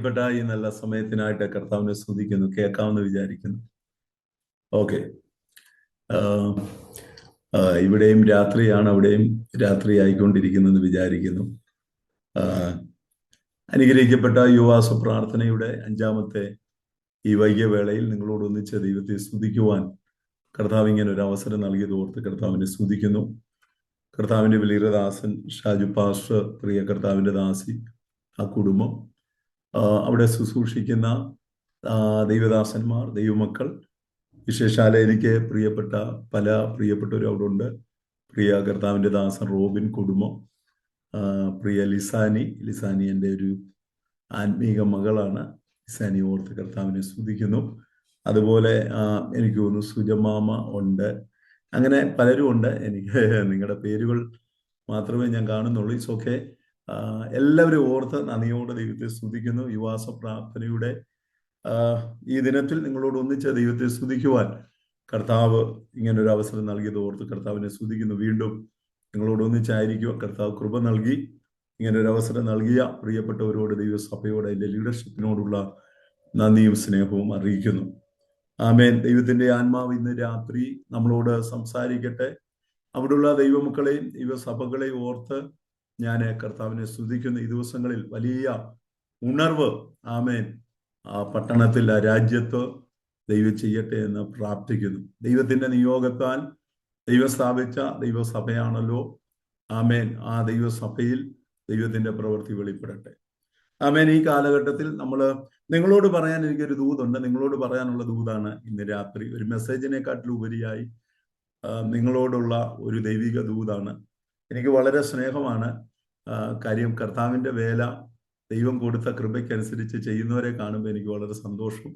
പ്പെട്ട ഈ നല്ല സമയത്തിനായിട്ട് കർത്താവിനെ സ്തുതിക്കുന്നു. കേൾക്കാമെന്ന് വിചാരിക്കുന്നു. ഓക്കെ. ഇവിടെയും രാത്രിയാണ്, അവിടെയും രാത്രി ആയിക്കൊണ്ടിരിക്കുന്നെന്ന് വിചാരിക്കുന്നു. അനുഗ്രഹിക്കപ്പെട്ട യുവാസ പ്രാർത്ഥനയുടെ 5-ാമത്തെ ഈ വൈകിയ വേളയിൽ നിങ്ങളോട് ഒന്നിച്ച് ദൈവത്തെ സ്തുതിക്കുവാൻ കർത്താവ് ഇങ്ങനെ ഒരു അവസരം നൽകിയത് ഓർത്ത് കർത്താവിനെ സ്തുതിക്കുന്നു. കർത്താവിന്റെ വലിയദാസൻ ഷാജു പാസ്റ്റർ, പ്രിയ കർത്താവിന്റെ ദാസി, ആ കുടുംബം, അവിടെ ശുശ്രൂഷിക്കുന്ന ദൈവദാസന്മാർ, ദൈവമക്കൾ, വിശേഷാല എനിക്ക് പല പ്രിയപ്പെട്ടവരും അവിടെ ഉണ്ട്. പ്രിയ കർത്താവിന്റെ ദാസൻ റോബിൻ കുടുംബം, പ്രിയ ലിസാനി എൻ്റെ ഒരു ആത്മീക മകളാണ്. ലിസാനി ഓർത്ത് കർത്താവിനെ സ്തുതിക്കുന്നു. അതുപോലെ എനിക്ക് തോന്നുന്നു സുജമാമ ഉണ്ട്. അങ്ങനെ പലരും ഉണ്ട്. എനിക്ക് നിങ്ങളുടെ പേരുകൾ മാത്രമേ ഞാൻ കാണുന്നുള്ളൂ. It's okay. എല്ലാവരും ഓർത്ത് നന്ദിയോടെ ദൈവത്തെ സ്തുതിക്കുന്നു. യുവാസ പ്രാർത്ഥനയുടെ ഈ ദിനത്തിൽ നിങ്ങളോട് ഒന്നിച്ച് ദൈവത്തെ സ്തുതിക്കുവാൻ കർത്താവ് ഇങ്ങനൊരു അവസരം നൽകിയത് ഓർത്ത് കർത്താവിനെ സ്തുതിക്കുന്നു. വീണ്ടും നിങ്ങളോട് ഒന്നിച്ചായിരിക്കുക. കർത്താവ് കൃപ നൽകി ഇങ്ങനൊരു അവസരം നൽകിയ പ്രിയപ്പെട്ടവരോട്, ദൈവസഭയോട്, അതിൻ്റെ ലീഡർഷിപ്പിനോടുള്ള നന്ദിയും സ്നേഹവും അറിയിക്കുന്നു. ആമേൻ. ദൈവത്തിന്റെ ആത്മാവ് ഇന്ന് രാത്രി നമ്മളോട് സംസാരിക്കട്ടെ. അവിടെയുള്ള ദൈവമക്കളെയും ദൈവസഭകളെയും ഓർത്ത് ഞാൻ കർത്താവിനെ സ്തുതിക്കുന്നു. ഈ ദിവസങ്ങളിൽ വലിയ ഉണർവ്, ആമേൻ, ആ പട്ടണത്തിൽ, ആ രാജ്യത്ത് ദൈവം ചെയ്യട്ടെ എന്ന് പ്രാർത്ഥിക്കുന്നു. ദൈവത്തിന്റെ നിയോഗത്താൽ ദൈവം സ്ഥാപിച്ച ദൈവസഭയാണല്ലോ. ആമേൻ. ആ ദൈവസഭയിൽ ദൈവത്തിന്റെ പ്രവൃത്തി വെളിപ്പെടട്ടെ. ആമേൻ. ഈ കാലഘട്ടത്തിൽ നിങ്ങളോട് പറയാൻ എനിക്കൊരു ദൂതുണ്ട്. നിങ്ങളോട് പറയാനുള്ള ദൂതാണ് ഇന്ന് രാത്രി. ഒരു മെസ്സേജിനെക്കാട്ടിലുപരിയായി നിങ്ങളോടുള്ള ഒരു ദൈവിക ദൂതാണ്. എനിക്ക് വളരെ സ്നേഹമാണ്. കാര്യം കർത്താവിൻ്റെ വേല ദൈവം കൊടുത്ത കൃപയ്ക്കനുസരിച്ച് ചെയ്യുന്നവരെ കാണുമ്പോൾ എനിക്ക് വളരെ സന്തോഷം.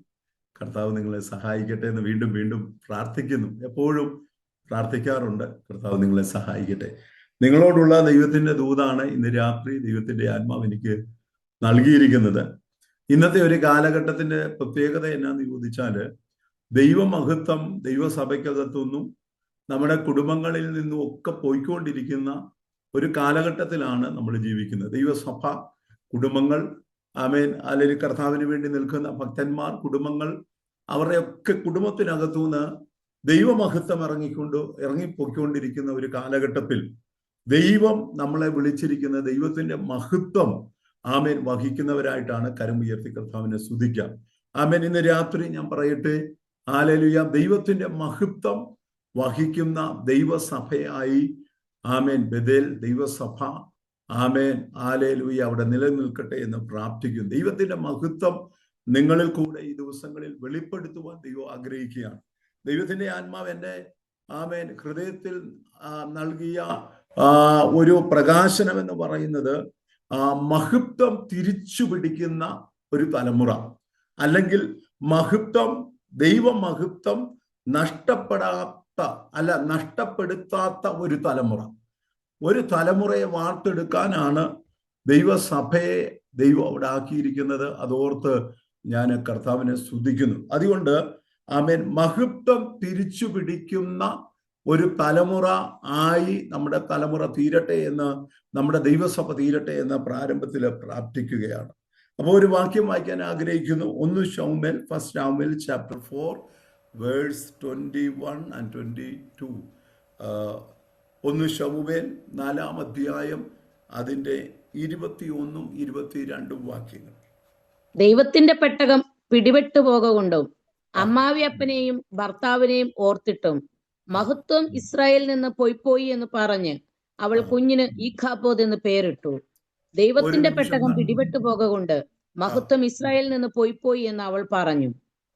കർത്താവ് നിങ്ങളെ സഹായിക്കട്ടെ എന്ന് വീണ്ടും വീണ്ടും പ്രാർത്ഥിക്കുന്നു. എപ്പോഴും പ്രാർത്ഥിക്കാറുണ്ട്. കർത്താവ് നിങ്ങളെ സഹായിക്കട്ടെ. നിങ്ങളോടുള്ള ദൈവത്തിന്റെ ദൂതാണ് ഇന്ന് രാത്രി ദൈവത്തിന്റെ ആത്മാവ് എനിക്ക് നൽകിയിരിക്കുന്നത്. ഇന്നത്തെ ഒരു കാലഘട്ടത്തിന്റെ പ്രത്യേകത എന്നാന്ന് ചോദിച്ചാൽ, ദൈവമഹത്വം ദൈവസഭയ്ക്കകത്തുനിന്നും നമ്മുടെ കുടുംബങ്ങളിൽ നിന്നും ഒക്കെ പോയിക്കൊണ്ടിരിക്കുന്ന ഒരു കാലഘട്ടത്തിലാണ് നമ്മൾ ജീവിക്കുന്നത്. ദൈവസഭ, കുടുംബങ്ങൾ, ആമേൻ, അല്ലെങ്കിൽ കർത്താവിന് വേണ്ടി നിൽക്കുന്ന ഭക്തന്മാർ, കുടുംബങ്ങൾ, അവരുടെയൊക്കെ കുടുംബത്തിനകത്തുനിന്ന് ദൈവമഹത്വം ഇറങ്ങിപ്പോയിക്കൊണ്ടിരിക്കുന്ന ഒരു കാലഘട്ടത്തിൽ ദൈവം നമ്മളെ വിളിച്ചിരിക്കുന്ന ദൈവത്തിന്റെ മഹത്വം, ആമേൻ, വഹിക്കുന്നവരായിട്ടാണ്. കരം ഉയർത്തി കർത്താവിനെ സ്തുതിക്കാം. ആമേൻ. ഇന്ന് രാത്രി ഞാൻ പറയട്ടെ, ഹല്ലേലൂയ, ദൈവത്തിന്റെ മഹത്വം വഹിക്കുന്ന ദൈവസഭയായി, ആമേൻ, ബേഥേൽ ദൈവസഭ, ആമേൻ, ഹല്ലേലൂയ, അവിടെ നിലനിൽക്കട്ടെ എന്ന് പ്രാർത്ഥിക്കുന്നു. ദൈവത്തിന്റെ മഹത്വം നിങ്ങളിൽ കൂടെ ഈ ദിവസങ്ങളിൽ വെളിപ്പെടുത്തുവാൻ ദൈവം ആഗ്രഹിക്കുകയാണ്. ദൈവത്തിന്റെ ആത്മാവ് എന്റെ, ആമേൻ, ഹൃദയത്തിൽ നൽകിയ ഒരു പ്രകാശനം എന്ന് പറയുന്നത്, മഹത്വം തിരിച്ചു പിടിക്കുന്ന ഒരു തലമുറ, അല്ലെങ്കിൽ ദൈവമഹത്വം നഷ്ടപ്പെടുത്താത്ത ഒരു തലമുറ. ഒരു തലമുറയെ വാർത്തെടുക്കാനാണ് ദൈവസഭയെ ദൈവം അവിടെ ആക്കിയിരിക്കുന്നത്. അതോർത്ത് ഞാൻ കർത്താവിനെ സ്തുതിക്കുന്നു. അതുകൊണ്ട് ആമേൻ, മഹത്വം തിരിച്ചു പിടിക്കുന്ന ഒരു തലമുറ ആയി നമ്മുടെ തലമുറ തീരട്ടെ എന്ന്, നമ്മുടെ ദൈവസഭ തീരട്ടെ എന്ന് പ്രാരംഭത്തിൽ പ്രാർത്ഥിക്കുകയാണ്. അപ്പോൾ ഒരു വാക്യം വായിക്കാൻ ആഗ്രഹിക്കുന്നു. 1 ശമൂവേൽ, 1 ശമൂവേൽ chapter 4 verse 21 and 22. 1 ശമൂവേൽ 4-ാം അധ്യായം അതിൻ്റെ 21 22 വാക്യങ്ങൾ. ദൈവത്തിന്റെ പെട്ടകം പിടിപെട്ടു പോകൊണ്ടും അമ്മാവിയപ്പനെയും ഭർത്താവിനെയും ഓർത്തിട്ടും മഹത്വം ഇസ്രായേലിൽ നിന്ന് പോയി എന്ന് പറഞ്ഞ് അവൾ കുഞ്ഞിന് ഈഖാബോദ് എന്ന് പേരിട്ടു. ദൈവത്തിന്റെ പെട്ടകം പിടിപെട്ടു പോകൊണ്ട് മഹത്വം ഇസ്രായേലിൽ നിന്ന് പോയി എന്ന് അവൾ പറഞ്ഞു.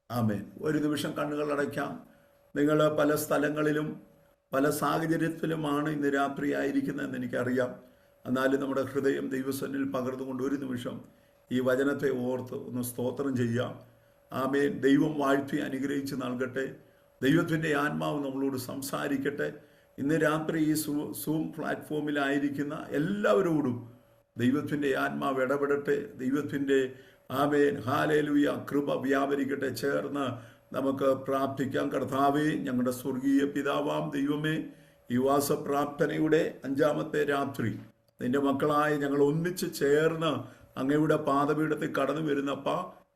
ആമേൻ. ഒരു നിമിഷം കണ്ണുകൾ അടയ്ക്കാം. നിങ്ങൾ പല സ്ഥലങ്ങളിലും പല സാഹചര്യത്തിലുമാണ് ഇന്ന് രാത്രി ആയിരിക്കുന്നതെന്ന് എനിക്കറിയാം. എന്നാലും നമ്മുടെ ഹൃദയം ദൈവസന്നിധിയിൽ പകർന്നുകൊണ്ട് ഒരു നിമിഷം ഈ വചനത്തെ ഓർത്ത് ഒന്ന് സ്തോത്രം ചെയ്യാം. ആമേൻ. ദൈവം വാഴ്ത്തി അനുഗ്രഹിച്ച് നൽകട്ടെ. ദൈവത്തിൻ്റെ ആത്മാവ് നമ്മളോട് സംസാരിക്കട്ടെ. ഇന്ന് രാത്രി ഈ സൂം പ്ലാറ്റ്ഫോമിലായിരിക്കുന്ന എല്ലാവരോടും ദൈവത്തിൻ്റെ ആത്മാവ് ഇടപെടട്ടെ. ദൈവത്തിൻ്റെ, ആമേൻ, ഹല്ലേലൂയ, കൃപ വ്യാപരിക്കട്ടെ. ചേർന്ന് നമുക്ക് പ്രാർത്ഥിക്കാം. കർത്താവേ, ഞങ്ങളുടെ സ്വർഗീയ പിതാവാം ദൈവമേ, ഈ വാസപ്രാർത്ഥനയുടെ 5-ാമത്തെ രാത്രി നിന്റെ മക്കളായ ഞങ്ങൾ ഒന്നിച്ച് ചേർന്ന് അങ്ങയുടെ പാദപീഠത്തിൽ കടന്നു വരുന്നപ്പ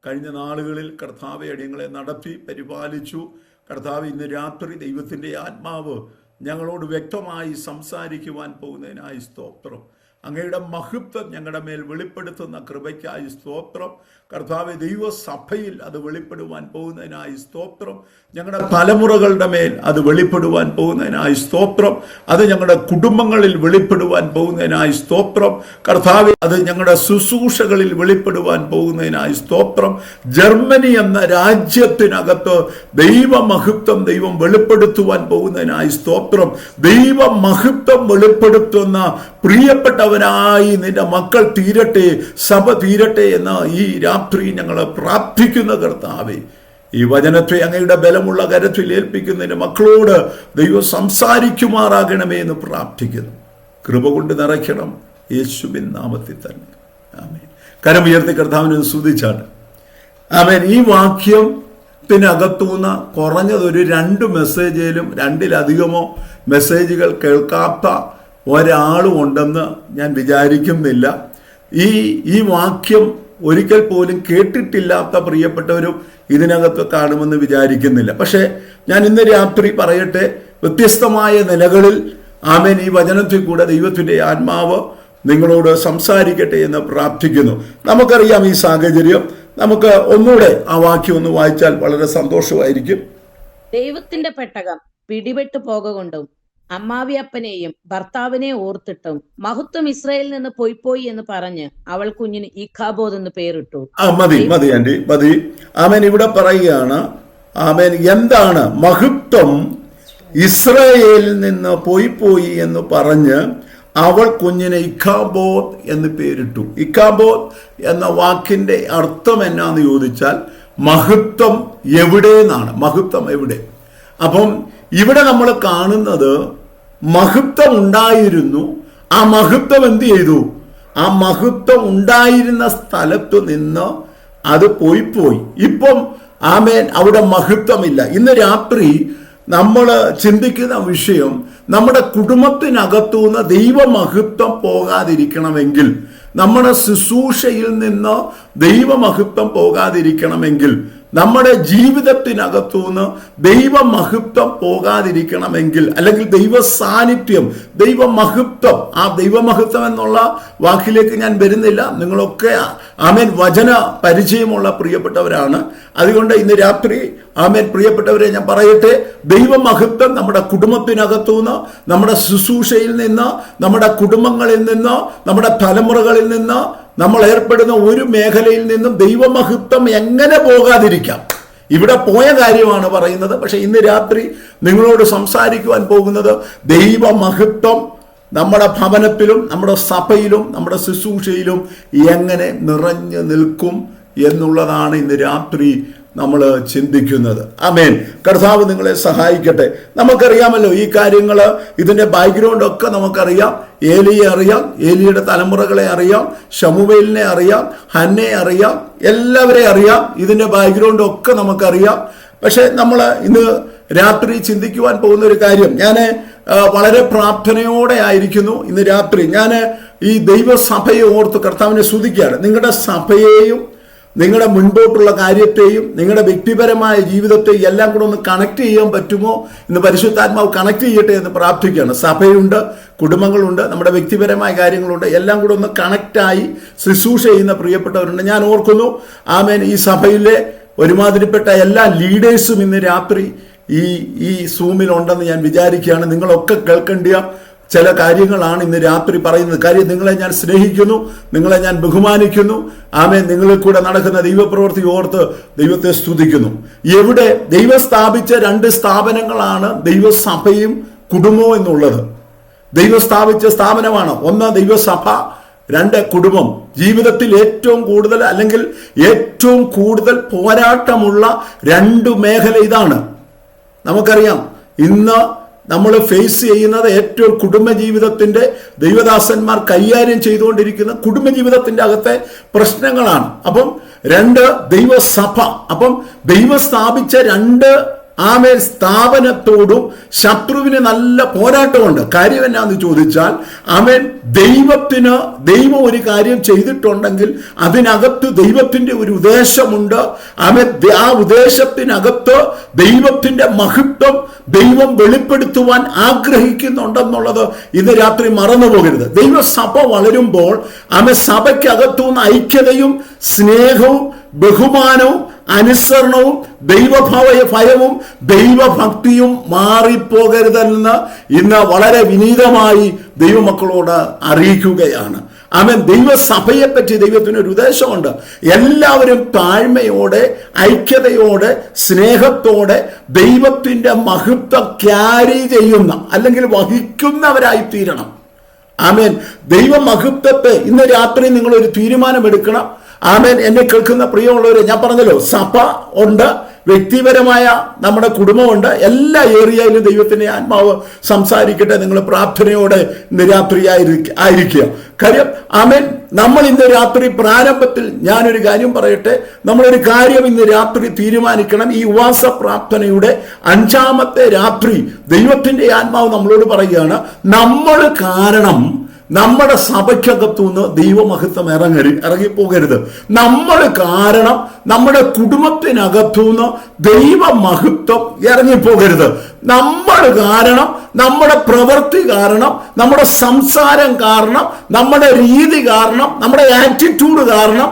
കഴിഞ്ഞ നാളുകളിൽ കർത്താവെ അടിയങ്ങളെ നടത്തി പരിപാലിച്ചു. കർത്താവ് ഇന്ന് രാത്രി ദൈവത്തിൻ്റെ ആത്മാവ് ഞങ്ങളോട് വ്യക്തമായി സംസാരിക്കുവാൻ പോകുന്നതിനായി സ്തോത്രം. അങ്ങയുടെ മഹത്വം ഞങ്ങളുടെ മേൽ വെളിപ്പെടുത്തുന്ന കൃപയ്ക്കായി സ്തോത്രം. കർത്താവെ ദൈവസഭയിൽ അത് വെളിപ്പെടുവാൻ പോകുന്നതിനായി സ്തോത്രം. ഞങ്ങളുടെ തലമുറകളുടെ മേൽ അത് വെളിപ്പെടുവാൻ പോകുന്നതിനായി സ്തോത്രം. അത് ഞങ്ങളുടെ കുടുംബങ്ങളിൽ വെളിപ്പെടുവാൻ പോകുന്നതിനായി സ്തോത്രം. കർത്താവെ അത് ഞങ്ങളുടെ ശുശ്രൂഷകളിൽ വെളിപ്പെടുവാൻ പോകുന്നതിനായി സ്തോത്രം. ജർമ്മനി എന്ന രാജ്യത്തിനകത്ത് ദൈവമഹത്വം ദൈവം വെളിപ്പെടുത്തുവാൻ പോകുന്നതിനായി സ്തോത്രം. ദൈവമഹത്വം വെളിപ്പെടുത്തുന്ന പ്രിയപ്പെട്ടവനായി നിന്റെ മക്കൾ തീരട്ടെ, സഭ തീരട്ടെ എന്ന് ഈ രാത്രി ഞങ്ങൾ പ്രാർത്ഥിക്കുന്ന കർത്താവേ, ഈ വചനത്തെ അങ്ങയുടെ ബലമുള്ള കരത്തിൽ ഏൽപ്പിക്കുന്നതിന് മക്കളോട് ദൈവം സംസാരിക്കുമാറാകണമേ എന്ന് പ്രാർത്ഥിക്കുന്നു. കൃപ കൊണ്ട് നിറയ്ക്കണം യേശുവിൻ നാമത്തിൽ തന്നെ. ആമേൻ. കരം ഉയർത്തി കർത്താവിനെ സ്തുതിച്ചാണ്. ആമേൻ. ഈ വാക്യത്തിനകത്തുനിന്ന് കുറഞ്ഞതൊരു 2 മെസ്സേജിലും 2-ലധികമോ മെസ്സേജുകൾ കേൾക്കാത്ത ഒരാളും ഉണ്ടെന്ന് ഞാൻ വിചാരിക്കുന്നില്ല. ഈ വാക്യം ഒരിക്കൽ പോലും കേട്ടിട്ടില്ലാത്ത പ്രിയപ്പെട്ടവരും ഇതിനകത്ത് കാണുമെന്ന് വിചാരിക്കുന്നില്ല. പക്ഷേ ഞാൻ ഇന്ന് രാത്രി പറയട്ടെ, വ്യത്യസ്തമായ നിലകളിൽ ആമേൻ ഈ വചനത്തിൽ കൂടെ ദൈവത്തിൻ്റെ ആത്മാവ് നിങ്ങളോട് സംസാരിക്കട്ടെ എന്ന് പ്രാർത്ഥിക്കുന്നു. നമുക്കറിയാം ഈ സാഹചര്യം. നമുക്ക് ഒന്നുകൂടെ ആ വാക്യം ഒന്ന് വായിച്ചാൽ വളരെ സന്തോഷമായിരിക്കും. ദൈവത്തിന്റെ പെട്ടകം പിടിപെട്ടു പോകുകൊണ്ടും അമ്മാവിയപ്പനെയും ഭർത്താവിനെ ഓർത്തിട്ടും മഹത്വം ഇസ്രായേലിൽ നിന്ന് പോയി എന്ന് പറഞ്ഞ് അവൾ കുഞ്ഞിന് ഇഖാബോദ് എന്ന് പേരിട്ടു. മതി ആന്റി, മതി. ആമേൻ. ഇവിടെ പറയുകയാണ്, ആമേൻ, എന്താണ് മഹത്വം ഇസ്രായേലിൽ നിന്ന് പോയി എന്ന് പറഞ്ഞ് അവൾ കുഞ്ഞിന് ഇഖാബോദ് എന്ന് പേരിട്ടു. ഇഖാബോദ് എന്ന വാക്കിന്റെ അർത്ഥം എന്നാന്ന് ചോദിച്ചാൽ മഹത്വം എവിടെ എന്നാണ്. മഹത്വം എവിടെ? അപ്പം ഇവിടെ നമ്മൾ കാണുന്നത് മഹത്വം ഉണ്ടായിരുന്നു. ആ മഹത്വം എന്ത് ചെയ്തു? ആ മഹത്വം ഉണ്ടായിരുന്ന സ്ഥലത്ത് നിന്ന് അത് പോയി. ഇപ്പം ആമേൻ അവിടെ മഹത്വമില്ല. ഇന്ന് രാത്രി നമ്മൾ ചിന്തിക്കുന്ന വിഷയം, നമ്മുടെ കുടുംബത്തിനകത്തുനിന്ന് ദൈവമഹത്വം പോകാതിരിക്കണമെങ്കിൽ, നമ്മുടെ ശുശ്രൂഷയിൽ നിന്ന് ദൈവമഹത്വം പോകാതിരിക്കണമെങ്കിൽ, നമ്മുടെ ജീവിതത്തിനകത്തുനിന്ന് ദൈവമഹത്വം പോകാതിരിക്കണമെങ്കിൽ, അല്ലെങ്കിൽ ദൈവ സാന്നിധ്യം, ദൈവമഹത്വം, ആ ദൈവമഹത്വം എന്നുള്ള വാക്കിലേക്ക് ഞാൻ വരുന്നില്ല. നിങ്ങളൊക്കെ ആമേൻ വചന പരിചയമുള്ള പ്രിയപ്പെട്ടവരാണ്. അതുകൊണ്ട് ഇന്ന് രാത്രി ആമേൻ പ്രിയപ്പെട്ടവരെ ഞാൻ പറയട്ടെ, ദൈവമഹത്വം നമ്മുടെ കുടുംബത്തിനകത്തുനിന്ന്, നമ്മുടെ ശുശ്രൂഷയിൽ നിന്ന്, നമ്മുടെ കുടുംബങ്ങളിൽ നിന്ന്, നമ്മുടെ തലമുറകളിൽ നിന്ന്, നമ്മൾ ഏർപ്പെടുന്ന ഒരു മേഖലയിൽ നിന്നും ദൈവമഹത്വം എങ്ങനെ പോകാതിരിക്കാം? ഇവിടെ പോയ കാര്യമാണ് പറയുന്നത്. പക്ഷെ ഇന്ന് രാത്രി നിങ്ങളോട് സംസാരിക്കുവാൻ പോകുന്നത് ദൈവമഹത്വം നമ്മുടെ ഭവനത്തിലും നമ്മുടെ സഭയിലും നമ്മുടെ ശുശ്രൂഷയിലും എങ്ങനെ നിറഞ്ഞു നിൽക്കും എന്നുള്ളതാണ് ഇന്ന് രാത്രി നമ്മൾ ചിന്തിക്കുന്നത്. ആമേൻ. കർത്താവ് നിങ്ങളെ സഹായിക്കട്ടെ. നമുക്കറിയാമല്ലോ ഈ കാര്യങ്ങൾ, ഇതിന്റെ ബാക്ക്ഗ്രൗണ്ട് ഒക്കെ നമുക്കറിയാം. ഏലിയെ അറിയാം, ഏലിയുടെ തലമുറകളെ അറിയാം, ശമൂവേലിനെ അറിയാം, ഹന്നെ അറിയാം, എല്ലാവരെയും അറിയാം. ഇതിന്റെ ബാക്ക്ഗ്രൗണ്ട് ഒക്കെ നമുക്കറിയാം. പക്ഷെ നമ്മൾ ഇന്ന് രാത്രി ചിന്തിക്കുവാൻ പോകുന്ന ഒരു കാര്യം, ഞാൻ വളരെ പ്രാർത്ഥനയോടെ ആയിരിക്കുന്നു ഇന്ന് രാത്രി. ഞാൻ ഈ ദൈവസഭയെ ഓർത്ത് കർത്താവിനെ സ്തുതിക്കുകയാണ്. നിങ്ങളുടെ സഭയെയും നിങ്ങളുടെ മുൻപോട്ടുള്ള കാര്യത്തെയും നിങ്ങളുടെ വ്യക്തിപരമായ ജീവിതത്തെയും എല്ലാം കൂടെ ഒന്ന് കണക്ട് ചെയ്യാൻ പറ്റുമോ? ഇന്ന് പരിശുദ്ധാത്മാവ് കണക്ട് ചെയ്യട്ടെ എന്ന് പ്രാർത്ഥിക്കുകയാണ്. സഭയുണ്ട്, കുടുംബങ്ങളുണ്ട്, നമ്മുടെ വ്യക്തിപരമായ കാര്യങ്ങളുണ്ട്, എല്ലാം കൂടെ ഒന്ന് കണക്റ്റായി ശുശ്രൂഷ ചെയ്യുന്ന പ്രിയപ്പെട്ടവരുണ്ട്. ഞാൻ ഓർക്കുന്നു ആമേൻ ഈ സഭയിലെ ഒരുമാതിരിപ്പെട്ട എല്ലാ ലീഡേഴ്സും ഇന്ന് രാത്രി ഈ സൂമിലുണ്ടെന്ന് ഞാൻ വിചാരിക്കുകയാണ്. നിങ്ങളൊക്കെ കേൾക്കേണ്ട ചില കാര്യങ്ങളാണ് ഇന്ന് രാത്രി പറയുന്നത്. കാര്യം, നിങ്ങളെ ഞാൻ സ്നേഹിക്കുന്നു, നിങ്ങളെ ഞാൻ ബഹുമാനിക്കുന്നു. ആമേൻ. നിങ്ങളിൽ കൂടെ നടക്കുന്ന ദൈവപ്രവൃത്തി ഓർത്ത് ദൈവത്തെ സ്തുതിക്കുന്നു. എവിടെ ദൈവം സ്ഥാപിച്ച 2 സ്ഥാപനങ്ങളാണ് ദൈവസഭയും കുടുംബവും എന്നുള്ളത്. ദൈവം സ്ഥാപിച്ച സ്ഥാപനമാണ്. ഒന്ന് ദൈവസഭ, 2 കുടുംബം. ജീവിതത്തിൽ ഏറ്റവും കൂടുതൽ, അല്ലെങ്കിൽ ഏറ്റവും കൂടുതൽ പോരാട്ടമുള്ള 2 മേഖല ഇതാണ്. നമുക്കറിയാം ഇന്ന് നമ്മൾ ഫേസ് ചെയ്യുന്നത് ഏറ്റവും കുടുംബജീവിതത്തിന്റെ ദൈവദാസന്മാർ കൈകാര്യം ചെയ്തുകൊണ്ടിരിക്കുന്ന കുടുംബജീവിതത്തിന്റെ അകത്തെ പ്രശ്നങ്ങളാണ്. അപ്പം 2 ദൈവസഭ. അപ്പം ദൈവം സ്ഥാപിച്ച 2 ആമേൻ സ്ഥാപനത്തോടും ശത്രുവിന് നല്ല പോരാട്ടമുണ്ട്. കാര്യം എന്നാന്ന് ചോദിച്ചാൽ ആമേൻ ദൈവം ഒരു കാര്യം ചെയ്തിട്ടുണ്ടെങ്കിൽ അതിനകത്ത് ദൈവത്തിന്റെ ഒരു ഉദ്ദേശമുണ്ട്. ആമേൻ ആ ഉദ്ദേശത്തിനകത്ത് ദൈവത്തിന്റെ മഹത്വം ദൈവം വെളിപ്പെടുത്തുവാൻ ആഗ്രഹിക്കുന്നുണ്ടെന്നുള്ളത് ഇന്ന് രാത്രി മറന്നു പോകരുത്. ദൈവസഭ വളരുമ്പോൾ ആമേൻ സഭയ്ക്കകത്തുനിന്ന് ഐക്യതയും സ്നേഹവും ബഹുമാനവും അനുസരണവും ഭയവും ദൈവഭക്തിയും മാറിപ്പോകരുതെന്ന് ഇന്ന് വളരെ വിനീതമായി ദൈവമക്കളോട് അറിയിക്കുകയാണ്. ആമേൻ. ദൈവസഭയെ പറ്റി ദൈവത്തിന് ഒരു ഉദ്ദേശമുണ്ട്. എല്ലാവരും താഴ്മയോടെ, ഐക്യതയോടെ, സ്നേഹത്തോടെ ദൈവത്തിന്റെ മഹത്വം ക്യാരി ചെയ്യുന്ന അല്ലെങ്കിൽ വഹിക്കുന്നവരായി തീരണം. ആമേൻ. ദൈവമഹത്വത്തെ ഇന്ന് രാത്രി നിങ്ങളൊരു തീരുമാനമെടുക്കണം. ആമേൻ. എന്നെ കേൾക്കുന്ന പ്രിയമുള്ളവരെ, ഞാൻ പറഞ്ഞല്ലോ, സഭ ഉണ്ട്, വ്യക്തിപരമായ നമ്മുടെ കുടുംബമുണ്ട്. എല്ലാ ഏരിയയിലും ദൈവത്തിന്റെ ആത്മാവ് സംസാരിക്കട്ടെ. നിങ്ങൾ പ്രാർത്ഥനയോടെ ഇന്ന് രാത്രി ആയിരിക്കുക. കാര്യം ആമേൻ, നമ്മൾ ഇന്ന് രാത്രി പ്രാരംഭത്തിൽ ഞാനൊരു കാര്യം പറയട്ടെ. നമ്മളൊരു കാര്യം ഇന്ന് രാത്രി തീരുമാനിക്കണം. ഈ ഉപവാസ പ്രാർത്ഥനയുടെ 5ാമത്തെ രാത്രി ദൈവത്തിന്റെ ആത്മാവ് നമ്മളോട് പറയുകയാണ്, നമ്മൾ കാരണം നമ്മുടെ സഭയ്ക്കകത്തുനിന്ന് ദൈവമഹത്വം ഇറങ്ങിപ്പോകരുത്. നമ്മൾ കാരണം നമ്മുടെ കുടുംബത്തിനകത്തുനിന്ന് ദൈവമഹത്വം ഇറങ്ങിപ്പോകരുത്. നമ്മൾ കാരണം, നമ്മുടെ പ്രവൃത്തി കാരണം, നമ്മുടെ സംസാരം കാരണം, നമ്മുടെ രീതി കാരണം, നമ്മുടെ ആറ്റിറ്റ്യൂഡ് കാരണം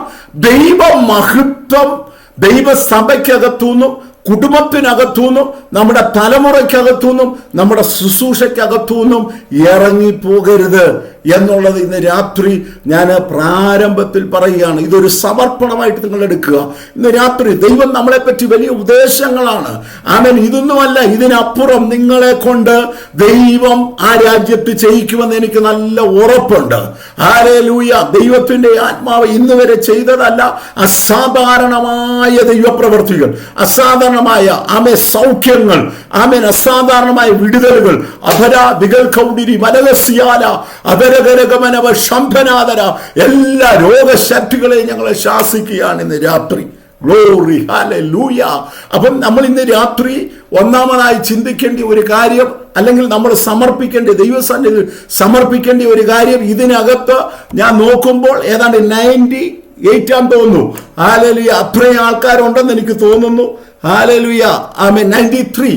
ദൈവമഹത്വം ദൈവസഭയ്ക്കകത്തുനിന്നും കുടുംബത്തിനകത്തുനിന്നും നമ്മുടെ തലമുറയ്ക്കകത്തുനിന്നും നമ്മുടെ ശുശ്രൂഷയ്ക്കകത്തുനിന്നും ഇറങ്ങിപ്പോകരുത് എന്നുള്ളത് ഇന്ന് രാത്രി ഞാൻ പ്രാരംഭത്തിൽ പറയുകയാണ്. ഇതൊരു സമർപ്പണമായിട്ട് നിങ്ങൾ എടുക്കുക. ഇന്ന് രാത്രി ദൈവം നമ്മളെ പറ്റി വലിയ ഉദ്ദേശങ്ങളാണ്. ആമേൻ. ഇതൊന്നുമല്ല, ഇതിനപ്പുറം നിങ്ങളെ കൊണ്ട് ദൈവം ആ രാജ്യത്ത് ചെയ്യിക്കുമെന്ന് എനിക്ക് നല്ല ഉറപ്പുണ്ട്. ഹല്ലേലൂയ. ദൈവത്തിന്റെ ആത്മാവ് ഇന്ന് വരെ ചെയ്തതല്ല അസാധാരണമായ ദൈവപ്രവർത്തികൾ, അസാധാരണമായ ആമേ സൗഖ്യങ്ങൾ, ആമേൻ, അസാധാരണമായ വിടുതലുകൾ, അധര വികൽക്കൗഡിരി മനകസ്യാല അധരകരകമനവ ശംഭനാദര, എല്ലാ രോഗശക്തികളെയും ഞങ്ങളെ ശാസിക്കുകയാണ് ഇന്ന് രാത്രി. Glory, hallelujah. അപ്പം നമ്മൾ ഇന്ന് രാത്രി ഒന്നാമതായി ചിന്തിക്കേണ്ട ഒരു കാര്യം, അല്ലെങ്കിൽ നമ്മൾ ദൈവസന്നിധിയിൽ സമർപ്പിക്കേണ്ട ഒരു കാര്യം, ഇതിനകത്ത് ഞാൻ നോക്കുമ്പോൾ ഏതാണ്ട് 98 ആണെന്ന് തോന്നുന്നു. ഹല്ലേലൂയ. അത്രയും ആൾക്കാരുണ്ടെന്ന് എനിക്ക് തോന്നുന്നു. ഹല്ലേലൂയ. ആമേൻ. 93.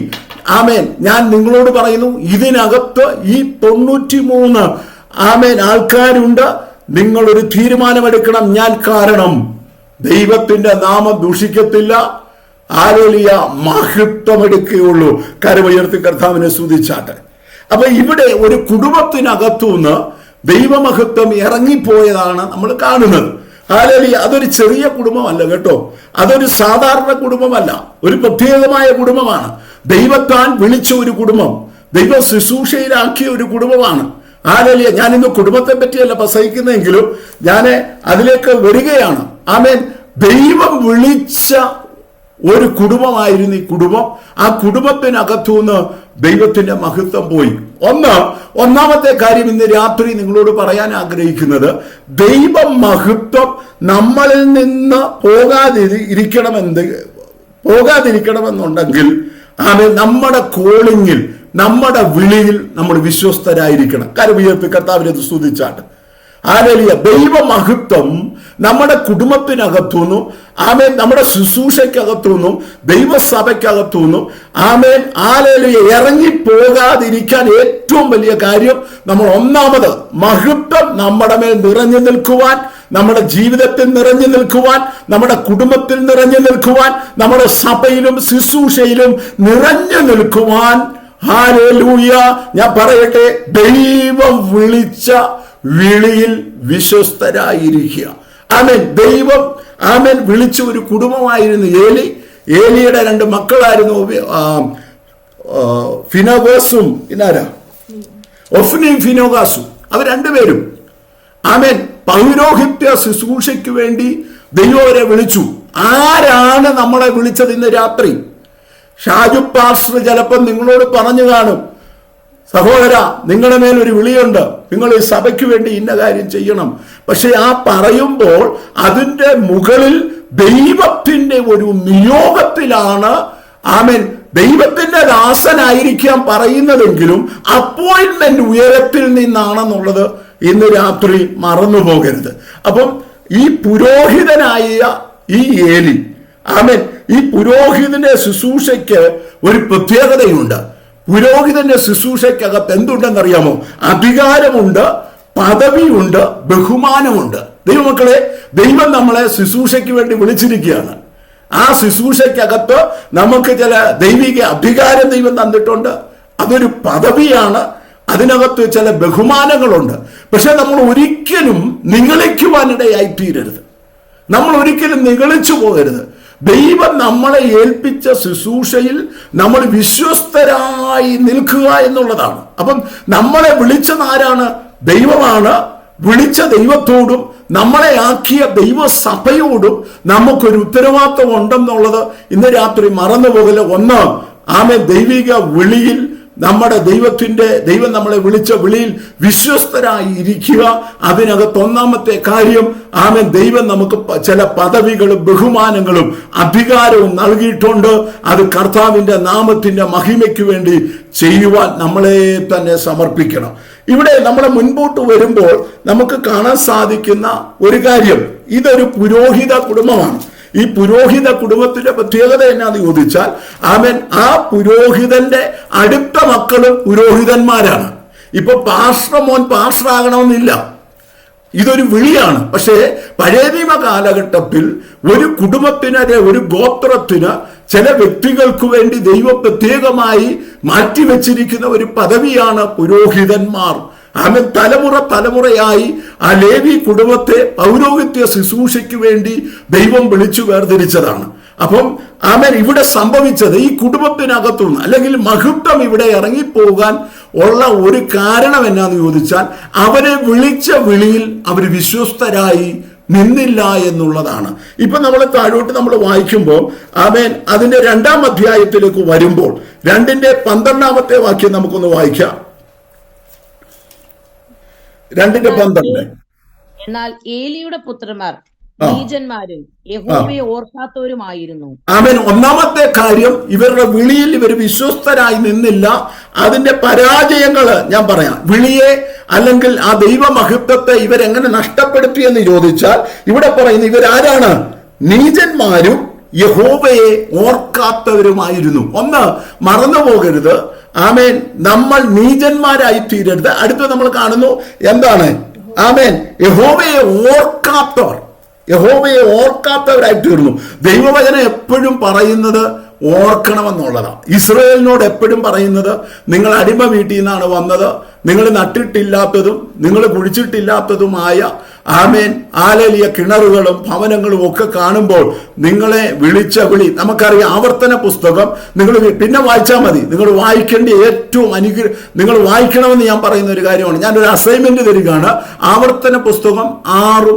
ആമേൻ. ഞാൻ നിങ്ങളോട് പറയുന്നു, ഇതിനകത്ത് ഈ 93 ആമേൻ ആൾക്കാരുണ്ട്. നിങ്ങളൊരു തീരുമാനമെടുക്കണം. ഞാൻ കാരണം ദൈവത്തിന്റെ നാമം ദൂഷിക്കത്തില്ല. ഹല്ലേലൂയ. മഹത്വം എടുക്കുകയുള്ളൂ. കരമുയർത്തി കർത്താവിനെ സ്തുതിച്ചാട്ടെ. അപ്പൊ ഇവിടെ ഒരു കുടുംബത്തിനകത്തുനിന്ന് ദൈവമഹത്വം ഇറങ്ങിപ്പോയതാണ് നമ്മൾ കാണുന്നത്. ഹല്ലേലൂയ. അതൊരു ചെറിയ കുടുംബമല്ല കേട്ടോ, അതൊരു സാധാരണ കുടുംബമല്ല, ഒരു പ്രത്യേകമായ കുടുംബമാണ്. ദൈവത്താൽ വിളിച്ച ഒരു കുടുംബം, ദൈവ ശുശ്രൂഷയിലാക്കിയ ഒരു കുടുംബമാണ്. ഹല്ലേലൂയ. ഞാൻ ഇന്ന് കുടുംബത്തെ പറ്റിയല്ല പ്രസംഗിക്കുന്നെങ്കിലും ഞാൻ അതിലേക്ക് വരികയാണ്. ആമേൻ. ദൈവം വിളിച്ച ഒരു കുടുംബമായിരുന്നു ഈ കുടുംബം. ആ കുടുംബത്തിനകത്തുനിന്ന് ദൈവത്തിന്റെ മഹത്വം പോയി. ഒന്നാമത്തെ കാര്യം ഇന്ന് രാത്രി നിങ്ങളോട് പറയാൻ ആഗ്രഹിക്കുന്നത്, ദൈവ മഹത്വം നമ്മളിൽ നിന്ന് പോകാതിരിക്കണമെന്നുണ്ടെങ്കിൽ ആമേൻ, നമ്മുടെ കോളിങ്ങിൽ, നമ്മുടെ വിളിയിൽ നമ്മൾ വിശ്വസ്തരായിരിക്കണം. കരമുയർത്തി കർത്താവിനെ സ്തുതിച്ചാട്ട്. ഹല്ലേലൂയ. ദൈവമഹത്വം നമ്മുടെ കുടുംബത്തിനകത്തുനിന്നും ആമേൻ, നമ്മുടെ ശുശ്രൂഷയ്ക്കകത്തുനിന്നും ദൈവസഭയ്ക്കകത്തുനിന്നും ആമേൻ ഹല്ലേലൂയ ഇറങ്ങിപ്പോകാതിരിക്കാൻ ഏറ്റവും വലിയ കാര്യം, നമ്മൾ ഒന്നാമത് മഹത്വം നമ്മുടെ മേൽ നിറഞ്ഞു നിൽക്കുവാൻ, നമ്മുടെ ജീവിതത്തിൽ നിറഞ്ഞു നിൽക്കുവാൻ, നമ്മുടെ കുടുംബത്തിൽ നിറഞ്ഞു നിൽക്കുവാൻ, നമ്മുടെ സഭയിലും ശുശ്രൂഷയിലും നിറഞ്ഞു നിൽക്കുവാൻ. ഹല്ലേലൂയ. ഞാൻ പറയട്ടെ, ദൈവം വിളിച്ച വിളിയിൽ വിശ്വസ്തരായിരിക്കുക. ആമേൻ. ദൈവം ആമേൻ വിളിച്ച ഒരു കുടുംബമായിരുന്നു ഏലിയുടെ 2 മക്കളായിരുന്നു ഫിനോഗാസും ഒഫ്നിയും ഫിനോഗാസും. അവർ 2 പേരും ആമേൻ പൗരോഹിത്യ ശുശ്രൂഷയ്ക്ക് വേണ്ടി ദൈവം അവരെ വിളിച്ചു. ആരാണ് നമ്മളെ വിളിച്ചത് ഇന്ന് രാത്രി? ഷാജു പാസ്റ്റർ ചിലപ്പോൾ നിങ്ങളോട് പറഞ്ഞു കാണും, സഹോദര, നിങ്ങളുടെ മേലൊരു വിളിയുണ്ട്, നിങ്ങൾ ഈ സഭയ്ക്ക് വേണ്ടി ഇന്ന കാര്യം ചെയ്യണം. പക്ഷെ ആ പറയുമ്പോൾ അതിൻ്റെ മുകളിൽ ദൈവത്തിന്റെ ഒരു നിയോഗത്തിലാണ് ആമേൻ ദൈവത്തിന്റെ ദാസനായിരിക്കാം പറയുന്നതെങ്കിലും അപ്പോയിന്റ്മെന്റ് ഉയരത്തിൽ നിന്നാണെന്നുള്ളത് ഇന്ന് രാത്രി മറന്നു പോകരുത്. അപ്പം ഈ പുരോഹിതനായ ഈ ഏലി, ആമേൻ, ഈ പുരോഹിതന്റെ ശുശ്രൂഷയ്ക്ക് ഒരു പ്രത്യേകതയുണ്ട്. പുരോഹിതന്റെ ശുശ്രൂഷയ്ക്കകത്ത് എന്തുണ്ടെന്നറിയാമോ? അധികാരമുണ്ട്, പദവിയുണ്ട്, ബഹുമാനമുണ്ട്. ദൈവമക്കളെ, ദൈവം നമ്മളെ ശുശ്രൂഷയ്ക്ക് വേണ്ടി വിളിച്ചിരിക്കുകയാണ്. ആ ശുശ്രൂഷയ്ക്കകത്ത് നമുക്ക് ചില ദൈവിക അധികാരം ദൈവം തന്നിട്ടുണ്ട്. അതൊരു പദവിയാണ്, അതിനകത്ത് ചില ബഹുമാനങ്ങളുണ്ട്. പക്ഷെ നമ്മൾ ഒരിക്കലും നിഗളിക്കുവാനിടയായി തീരരുത്. നമ്മൾ ഒരിക്കലും നിഗളിച്ചു പോകരുത്. ദൈവം നമ്മളെ ഏൽപ്പിച്ച ശുശ്രൂഷയിൽ നമ്മൾ വിശ്വസ്തരായി നിൽക്കുക എന്നുള്ളതാണ്. അപ്പം നമ്മളെ വിളിച്ചത് ആരാണ്? ദൈവമാണ്. വിളിച്ച ദൈവത്തോടും നമ്മളെ ആക്കിയ ദൈവസഭയോടും നമുക്കൊരു ഉത്തരവാദിത്വം ഉണ്ടെന്നുള്ളത് ഇന്ന് രാത്രി മറന്നു പോകല്. ഒന്ന്, ആമേൻ, ദൈവിക വിളിയിൽ ദൈവം നമ്മളെ വിളിച്ച വിളിയിൽ വിശ്വസ്തരായി ഇരിക്കുക. അതിനകത്ത് ഒന്നാമത്തെ കാര്യം, ആമേൻ, ദൈവം നമുക്ക് ചില പദവികളും ബഹുമാനങ്ങളും അധികാരവും നൽകിയിട്ടുണ്ട്. അത് കർത്താവിന്റെ നാമത്തിന്റെ മഹിമയ്ക്ക് വേണ്ടി ചെയ്യുവാൻ നമ്മളെ തന്നെ സമർപ്പിക്കണം. ഇവിടെ നമ്മൾ മുൻപോട്ട് വരുമ്പോൾ നമുക്ക് കാണാൻ സാധിക്കുന്ന ഒരു കാര്യം, ഇതൊരു പുരോഹിത കുടുംബമാണ്. ഈ പുരോഹിത കുടുംബത്തിന്റെ പ്രത്യേകത എന്നാന്ന് ചോദിച്ചാൽ, ആമേൻ, ആ പുരോഹിതന്റെ അടുത്ത മക്കളും പുരോഹിതന്മാരാണ്. ഇപ്പൊ പാസ്റ്റർ മോൻ പാസ്റ്റർ ആകണമെന്നില്ല, ഇതൊരു വിളിയാണ്. പക്ഷേ പഴയ നിയമ കാലഘട്ടത്തിൽ ഒരു കുടുംബത്തിന്, ഒരു ഗോത്രത്തിന്, ചില വ്യക്തികൾക്ക് വേണ്ടി ദൈവം പ്രത്യേകമായി മാറ്റിവെച്ചിരിക്കുന്ന ഒരു പദവിയാണ് പുരോഹിതന്മാർ. ആമേൻ, തലമുറയായി ആ ലേവി കുടുംബത്തെ പൗരോഹിത്യ ശുശ്രൂഷയ്ക്ക് വേണ്ടി ദൈവം വിളിച്ചു വേർതിരിച്ചതാണ്. അപ്പം ആമേൻ, ഇവിടെ സംഭവിച്ചത് ഈ കുടുംബത്തിനകത്തുനിന്ന് അല്ലെങ്കിൽ മഹത്വം ഇവിടെ ഇറങ്ങിപ്പോകാൻ ഉള്ള ഒരു കാരണം എന്നാന്ന് ചോദിച്ചാൽ, അവരെ വിളിച്ച വിളിയിൽ അവർ വിശ്വസ്തരായി നിന്നില്ല എന്നുള്ളതാണ്. ഇപ്പൊ നമ്മൾ താഴോട്ട് നമ്മൾ വായിക്കുമ്പോൾ, ആമേൻ, അതിന്റെ 2-ാം അധ്യായത്തിലേക്ക് വരുമ്പോൾ 2:12 വാക്യം നമുക്കൊന്ന് വായിക്കാം. 2:12. എന്നാൽ ഏലിയുടെ പുത്രന്മാർ നീചന്മാരും യഹോവയെ ഓർക്കാത്തവരുമായിരുന്നു. ആമേൻ. ഒന്നാമത്തെ കാര്യം, ഇവരുടെ വിളിയിൽ ഇവർ വിശ്വസ്തരായി നിന്നില്ല. അതിന്റെ പരാജയങ്ങൾ ഞാൻ പറയാം. വിളിയെ അല്ലെങ്കിൽ ആ ദൈവമഹത്വത്തെ ഇവരെങ്ങനെ നഷ്ടപ്പെടുത്തി എന്ന് ചോദിച്ചാൽ, ഇവിടെ പറയുന്ന ഇവരാരാണ്? നീചന്മാരും യഹോവയെ ഓർക്കാത്തവരുമായിരുന്നു. ഒന്ന് മറന്നു പോകരുത്, ആമേൻ, നമ്മൾ നീചന്മാരായി തീരരുത്. അടുത്ത് നമ്മൾ കാണുന്നു എന്താണ്? ആമേൻ, യഹോവയെ ഓർക്കാത്തവരായി തീർന്നു. ദൈവവചനം എപ്പോഴും പറയുന്നത് ഓർക്കണമെന്നുള്ളതാണ്. ഇസ്രായേലിനോട് എപ്പോഴും പറയുന്നത്, നിങ്ങൾ അടിമ വീട്ടിൽ നിന്നാണ് വന്നത്, നിങ്ങൾ നട്ടിട്ടില്ലാത്തതും നിങ്ങൾ കുഴിച്ചിട്ടില്ലാത്തതുമായ, ആമേൻ, ആലേലിയ കിണറുകളും ഭവനങ്ങളും ഒക്കെ കാണുമ്പോൾ നിങ്ങളെ വിളിച്ച വിളി നമുക്കറിയാം. ആവർത്തന പുസ്തകം നിങ്ങൾ പിന്നെ വായിച്ചാൽ മതി. നിങ്ങൾ വായിക്കേണ്ട ഏറ്റവും നിങ്ങൾ വായിക്കണമെന്ന് ഞാൻ പറയുന്ന ഒരു കാര്യമാണ്. ഞാനൊരു അസൈൻമെന്റ് തരികയാണ്. ആവർത്തന പുസ്തകം 6,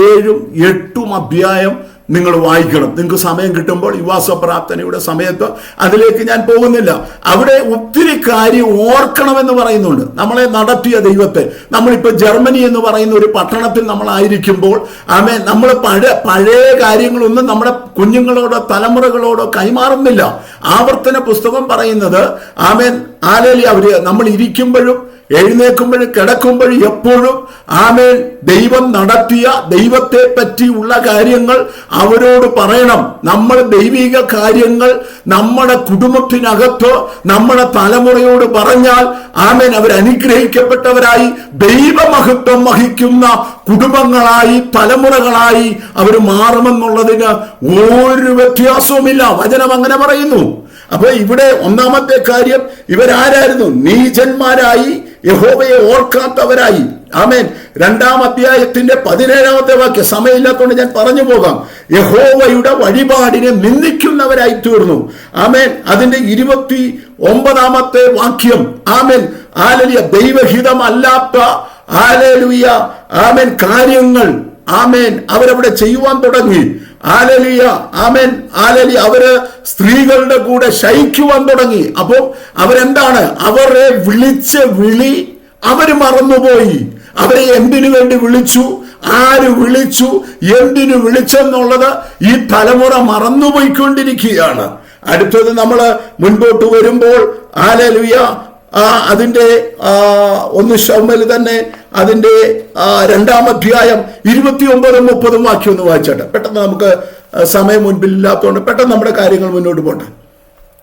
7, 8 അധ്യായം നിങ്ങൾ വായിക്കണം. നിങ്ങൾക്ക് സമയം കിട്ടുമ്പോൾ, യുവാസ പ്രാർത്ഥനയുടെ സമയത്ത് അതിലേക്ക് ഞാൻ പോകുന്നില്ല. അവിടെ ഒത്തിരി കാര്യം ഓർക്കണമെന്ന് പറയുന്നുണ്ട്. നമ്മളെ നടത്തിയ ദൈവത്തെ. നമ്മളിപ്പോൾ ജർമ്മനി എന്ന് പറയുന്ന ഒരു പട്ടണത്തിൽ നമ്മളായിരിക്കുമ്പോൾ, ആമേൻ, നമ്മൾ പഴയ കാര്യങ്ങളൊന്നും നമ്മുടെ കുഞ്ഞുങ്ങളോടോ തലമുറകളോടോ കൈമാറുന്നില്ല. ആവർത്തന പുസ്തകം പറയുന്നത്, ആമേൻ, അവര് നമ്മൾ ഇരിക്കുമ്പോഴും എഴുന്നേൽക്കുമ്പോഴും കിടക്കുമ്പോഴും എപ്പോഴും, ആമേൻ, ദൈവം നടത്തിയ ദൈവത്തെ പറ്റിയുള്ള കാര്യങ്ങൾ അവരോട് പറയണം. നമ്മൾ ദൈവിക കാര്യങ്ങൾ നമ്മുടെ കുടുംബത്തിനകത്ത് നമ്മുടെ തലമുറയോട് പറഞ്ഞാൽ, ആമേൻ, അവർ അനുഗ്രഹിക്കപ്പെട്ടവരായി ദൈവമഹത്വം വഹിക്കുന്ന കുടുംബങ്ങളായി തലമുറകളായി അവർ മാറുമെന്നുള്ളതിന് ഒരു വ്യത്യാസവുമില്ല. വചനം അങ്ങനെ പറയുന്നു. അപ്പൊ ഇവിടെ ഒന്നാമത്തെ കാര്യം, ഇവരാരായിരുന്നു? നീചന്മാരായി, യഹോവയെ ഓർക്കാത്തവരായി. ആമേൻ. 2-ാം അധ്യായത്തിന്റെ 17-ാമത്തെ വാക്യം, സമയമില്ലാത്തതുകൊണ്ട് ഞാൻ പറഞ്ഞു പോകാം. യഹോവയുടെ വഴിപാടിനെ നിന്ദിക്കുന്നവരായി തീർന്നു. ആമേൻ. അതിന്റെ 29-ാമത്തെ വാക്യം, ആമേൻ, ഹല്ലേലൂയ, ദൈവഹിതമല്ലാത്ത, ഹല്ലേലൂയ, ആമേൻ, കാര്യങ്ങൾ, ആമേൻ, അവരവിടെ ചെയ്യുവാൻ തുടങ്ങി. ഹല്ലേലൂയ, ആമേൻ, ഹല്ലേലൂയ, അവര് സ്ത്രീകളുടെ കൂടെ ശയിക്കുവാൻ തുടങ്ങി. അപ്പോ അവരെന്താണ്? അവരെ വിളിച്ച വിളി അവര് മറന്നുപോയി. അവരെ എന്തിനു വേണ്ടി വിളിച്ചു, ആര് വിളിച്ചു, എന്തിനു വിളിച്ചെന്നുള്ളത് ഈ തലമുറ മറന്നുപോയിക്കൊണ്ടിരിക്കുകയാണ്. അടുത്തത് നമ്മൾ മുൻപോട്ട് വരുമ്പോൾ ഹല്ലേലൂയ അതിന്റെ 1 ശമൂവേൽ തന്നെ അതിന്റെ 2-ാം അധ്യായം 29-30 വാക്യം ഒന്ന് വായിച്ചോട്ടെ. പെട്ടെന്ന് നമുക്ക് സമയം മുൻപില്ലാത്തതുകൊണ്ട് പെട്ടെന്ന് നമ്മുടെ കാര്യങ്ങൾ മുന്നോട്ട് പോട്ടെ.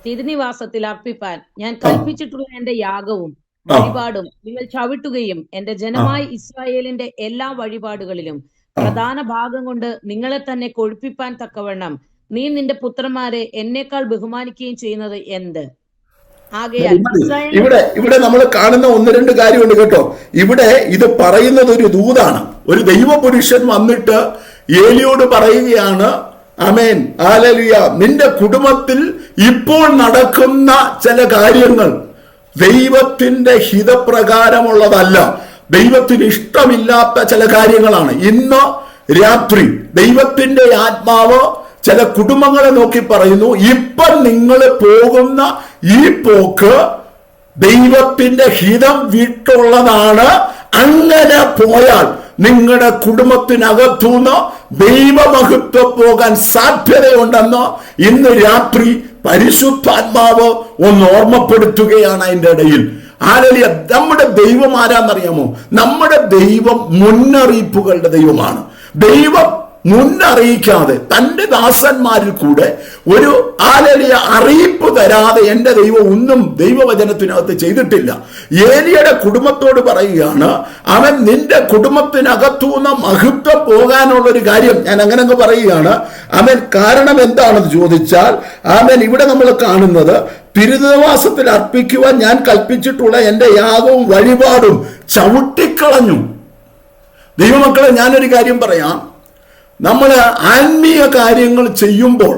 തിരുനിവാസത്തിൽ അർപ്പിപ്പാൻ ഞാൻ കൽപ്പിച്ചിട്ടുള്ള എന്റെ യാഗവും വഴിപാടും നിങ്ങൾ ചവിട്ടുകയും എന്റെ ജനമായ ഇസ്രായേലിന്റെ എല്ലാ വഴിപാടുകളിലും പ്രധാന ഭാഗം കൊണ്ട് നിങ്ങളെ തന്നെ കൊഴുപ്പിപ്പാൻ തക്കവണ്ണം നീ നിന്റെ പുത്രന്മാരെ എന്നേക്കാൾ ബഹുമാനിക്കുകയും ചെയ്യുന്നത് എന്ത്? ആകയാൽ ഇവിടെ നമ്മൾ കാണുന്ന 1-2 കാര്യമുണ്ട് കേട്ടോ. ഇവിടെ ഇത് പറയുന്നത് ഒരു ദൂതാണ്. ഒരു ദൈവപുരുഷൻ വന്നിട്ട് ഏലിയോട് പറയുകയാണ്, ആമേൻ ഹല്ലേലൂയ, നിന്റെ കുടുംബത്തിൽ ഇപ്പോൾ നടക്കുന്ന ചില കാര്യങ്ങൾ ദൈവത്തിന്റെ ഹിതപ്രകാരമുള്ളതല്ല, ദൈവത്തിന് ഇഷ്ടമില്ലാത്ത ചില കാര്യങ്ങളാണ്. ഇന്ന് രാത്രി ദൈവത്തിന്റെ ആത്മാവ് ചില കുടുംബങ്ങളെ നോക്കി പറയുന്നു, ഇപ്പം നിങ്ങൾ പോകുന്ന ഈ പോക്ക് ദൈവത്തിന്റെ ഹിതം വിട്ടുള്ളതാണ്. അങ്ങനെ പോയാൽ നിങ്ങളുടെ കുടുംബത്തിനകത്തുനിന്ന് ദൈവമഹത്വം പോകാൻ സാധ്യതയുണ്ടെന്ന് ഇന്ന് രാത്രി പരിശുദ്ധാത്മാവ് ഒന്ന് ഓർമ്മപ്പെടുത്തുകയാണ്. അതിൻ്റെ ഇടയിൽ ഹല്ലേലൂയ, നമ്മുടെ ദൈവം ആരാന്നറിയാമോ? നമ്മുടെ ദൈവം മുന്നറിയിപ്പുകളുടെ ദൈവമാണ്. ദൈവം മുന്നറിയിക്കാതെ തന്റെ ദാസന്മാരിൽ കൂടെ ഒരു ഹല്ലേലൂയ അറിയിപ്പ് തരാതെ എന്റെ ദൈവം ഒന്നും ദൈവവചനത്തിനകത്ത് ചെയ്തിട്ടില്ല. ഏലിയുടെ കുടുംബത്തോട് പറയുകയാണ്, അവൻ നിന്റെ കുടുംബത്തിനകത്തുനിന്ന് മഹത്വം പോകാനുള്ളൊരു കാര്യം ഞാൻ അങ്ങനെ പറയുകയാണ്. അവൻ കാരണം എന്താണെന്ന് ചോദിച്ചാൽ, അവൻ ഇവിടെ നമ്മൾ കാണുന്നത് തിരുനിവാസത്തിൽ അർപ്പിക്കുവാൻ ഞാൻ കൽപ്പിച്ചിട്ടുള്ള എന്റെ യാഗവും വഴിപാടും ചവിട്ടിക്കളഞ്ഞു. ദൈവമക്കളെ, ഞാനൊരു കാര്യം പറയാം. നമ്മൾ ആത്മീയ കാര്യങ്ങൾ ചെയ്യുമ്പോൾ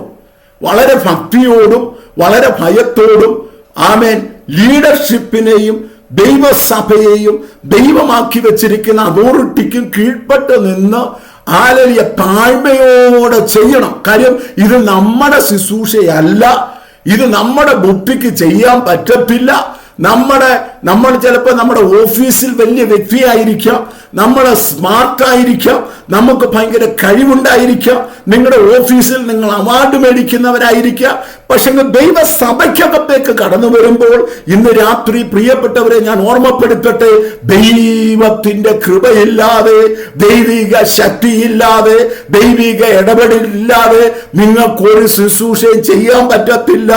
വളരെ ഭക്തിയോടും വളരെ ഭയത്തോടും ആമേൻ ലീഡർഷിപ്പിനെയും ദൈവസഭയെയും ദൈവമാക്കി വെച്ചിരിക്കുന്ന അതോറിറ്റിക്കും കീഴ്പ്പെട്ട് നിന്ന് ഹല്ലേലൂയ താഴ്മയോടെ ചെയ്യണം. കാര്യം ഇത് നമ്മുടെ ശുശ്രൂഷയല്ല, ഇത് നമ്മുടെ ബുദ്ധിക്ക് ചെയ്യാൻ പറ്റത്തില്ല. നമ്മൾ ചിലപ്പോൾ നമ്മുടെ ഓഫീസിൽ വലിയ വ്യക്തിയായിരിക്കാം, നമ്മൾ സ്മാർട്ടായിരിക്കാം, നമുക്ക് ഭയങ്കര കഴിവുണ്ടായിരിക്കാം, നിങ്ങളുടെ ഓഫീസിൽ നിങ്ങൾ അവാർഡ് മേടിക്കുന്നവരായിരിക്കാം. പക്ഷെ ദൈവസഭയ്ക്കകത്തേക്ക് കടന്നു വരുമ്പോൾ ഇന്ന് രാത്രി പ്രിയപ്പെട്ടവരെ ഞാൻ ഓർമ്മപ്പെടുത്തട്ടെ, ദൈവത്തിന്റെ കൃപയില്ലാതെ, ദൈവിക ശക്തിയില്ലാതെ, ദൈവിക ഇടപെടലില്ലാതെ നിങ്ങൾക്കൊരു ശുശ്രൂഷയും ചെയ്യാൻ പറ്റത്തില്ല.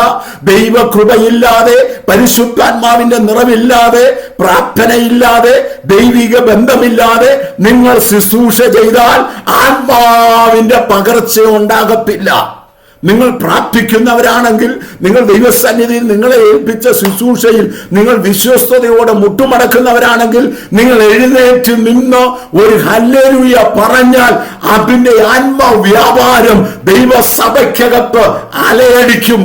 ദൈവ കൃപയില്ലാതെ, പരിശുദ്ധാത്മാവിന്റെ നിറവില്ലാതെ, പ്രാർത്ഥനയില്ലാതെ, ദൈവിക ബന്ധമില്ലാതെ നിങ്ങൾ ശുശ്രൂഷ ചെയ്താൽ ആത്മാവിന്റെ പകർച്ച ഉണ്ടാകത്തില്ല. നിങ്ങൾ പ്രാർത്ഥിക്കുന്നവരാണെങ്കിൽ, നിങ്ങൾ ദൈവസന്നിധിയിൽ നിങ്ങളെ ഏൽപ്പിച്ച ശുശ്രൂഷയിൽ നിങ്ങൾ വിശ്വസ്തയോടെ മുട്ടുമടക്കുന്നവരാണെങ്കിൽ, നിങ്ങൾ എഴുന്നേറ്റ് നിന്ന് ഒരു ഹല്ലേലൂയ പറഞ്ഞാൽ അതിന്റെ ആത്മ വ്യാപാരം ദൈവസഭയ്ക്കകത്ത് അലയടിക്കും.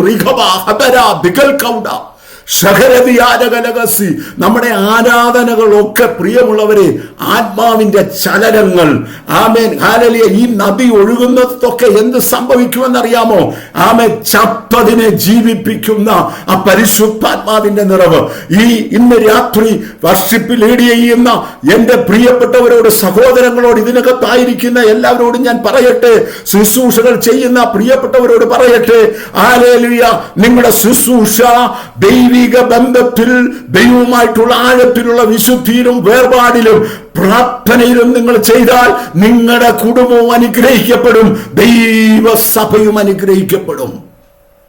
നമ്മുടെ ആരാധനകളൊക്കെ പ്രിയമുള്ളവരെ ആത്മാവിന്റെ ചലനങ്ങൾ, ആമേൻ ഹല്ലേലൂയ. ഈ നദി ഒഴുകുന്നതൊക്കെ എന്ത് സംഭവിക്കുമെന്നറിയാമോ? ആമേൻ ചത്തതിനെ ജീവിപ്പിക്കുന്ന ആ പരിശുദ്ധാത്മാവിന്റെ നിറവ് ഇന്ന് രാത്രി വർഷിപ്പ് ലീഡ് ചെയ്യുന്ന എന്റെ പ്രിയപ്പെട്ടവരോട്, സഹോദരങ്ങളോട്, ഇതിനകത്തായിരിക്കുന്ന എല്ലാവരോടും ഞാൻ പറയട്ടെ, ശുശ്രൂഷകൾ ചെയ്യുന്ന പ്രിയപ്പെട്ടവരോട് പറയട്ടെ, ഹല്ലേലൂയ, നിങ്ങളുടെ ശുശ്രൂഷ ദൈവിക ബന്ധത്തിൽ ദൈവവുമായിട്ടുള്ള ആഴത്തിലുള്ള വിശുദ്ധിയിലും വേർപാടിലും പ്രാർത്ഥനയിലും നിങ്ങൾ ചെയ്താൽ നിങ്ങളുടെ കുടുംബവും അനുഗ്രഹിക്കപ്പെടും, ദൈവസഭയും അനുഗ്രഹിക്കപ്പെടും.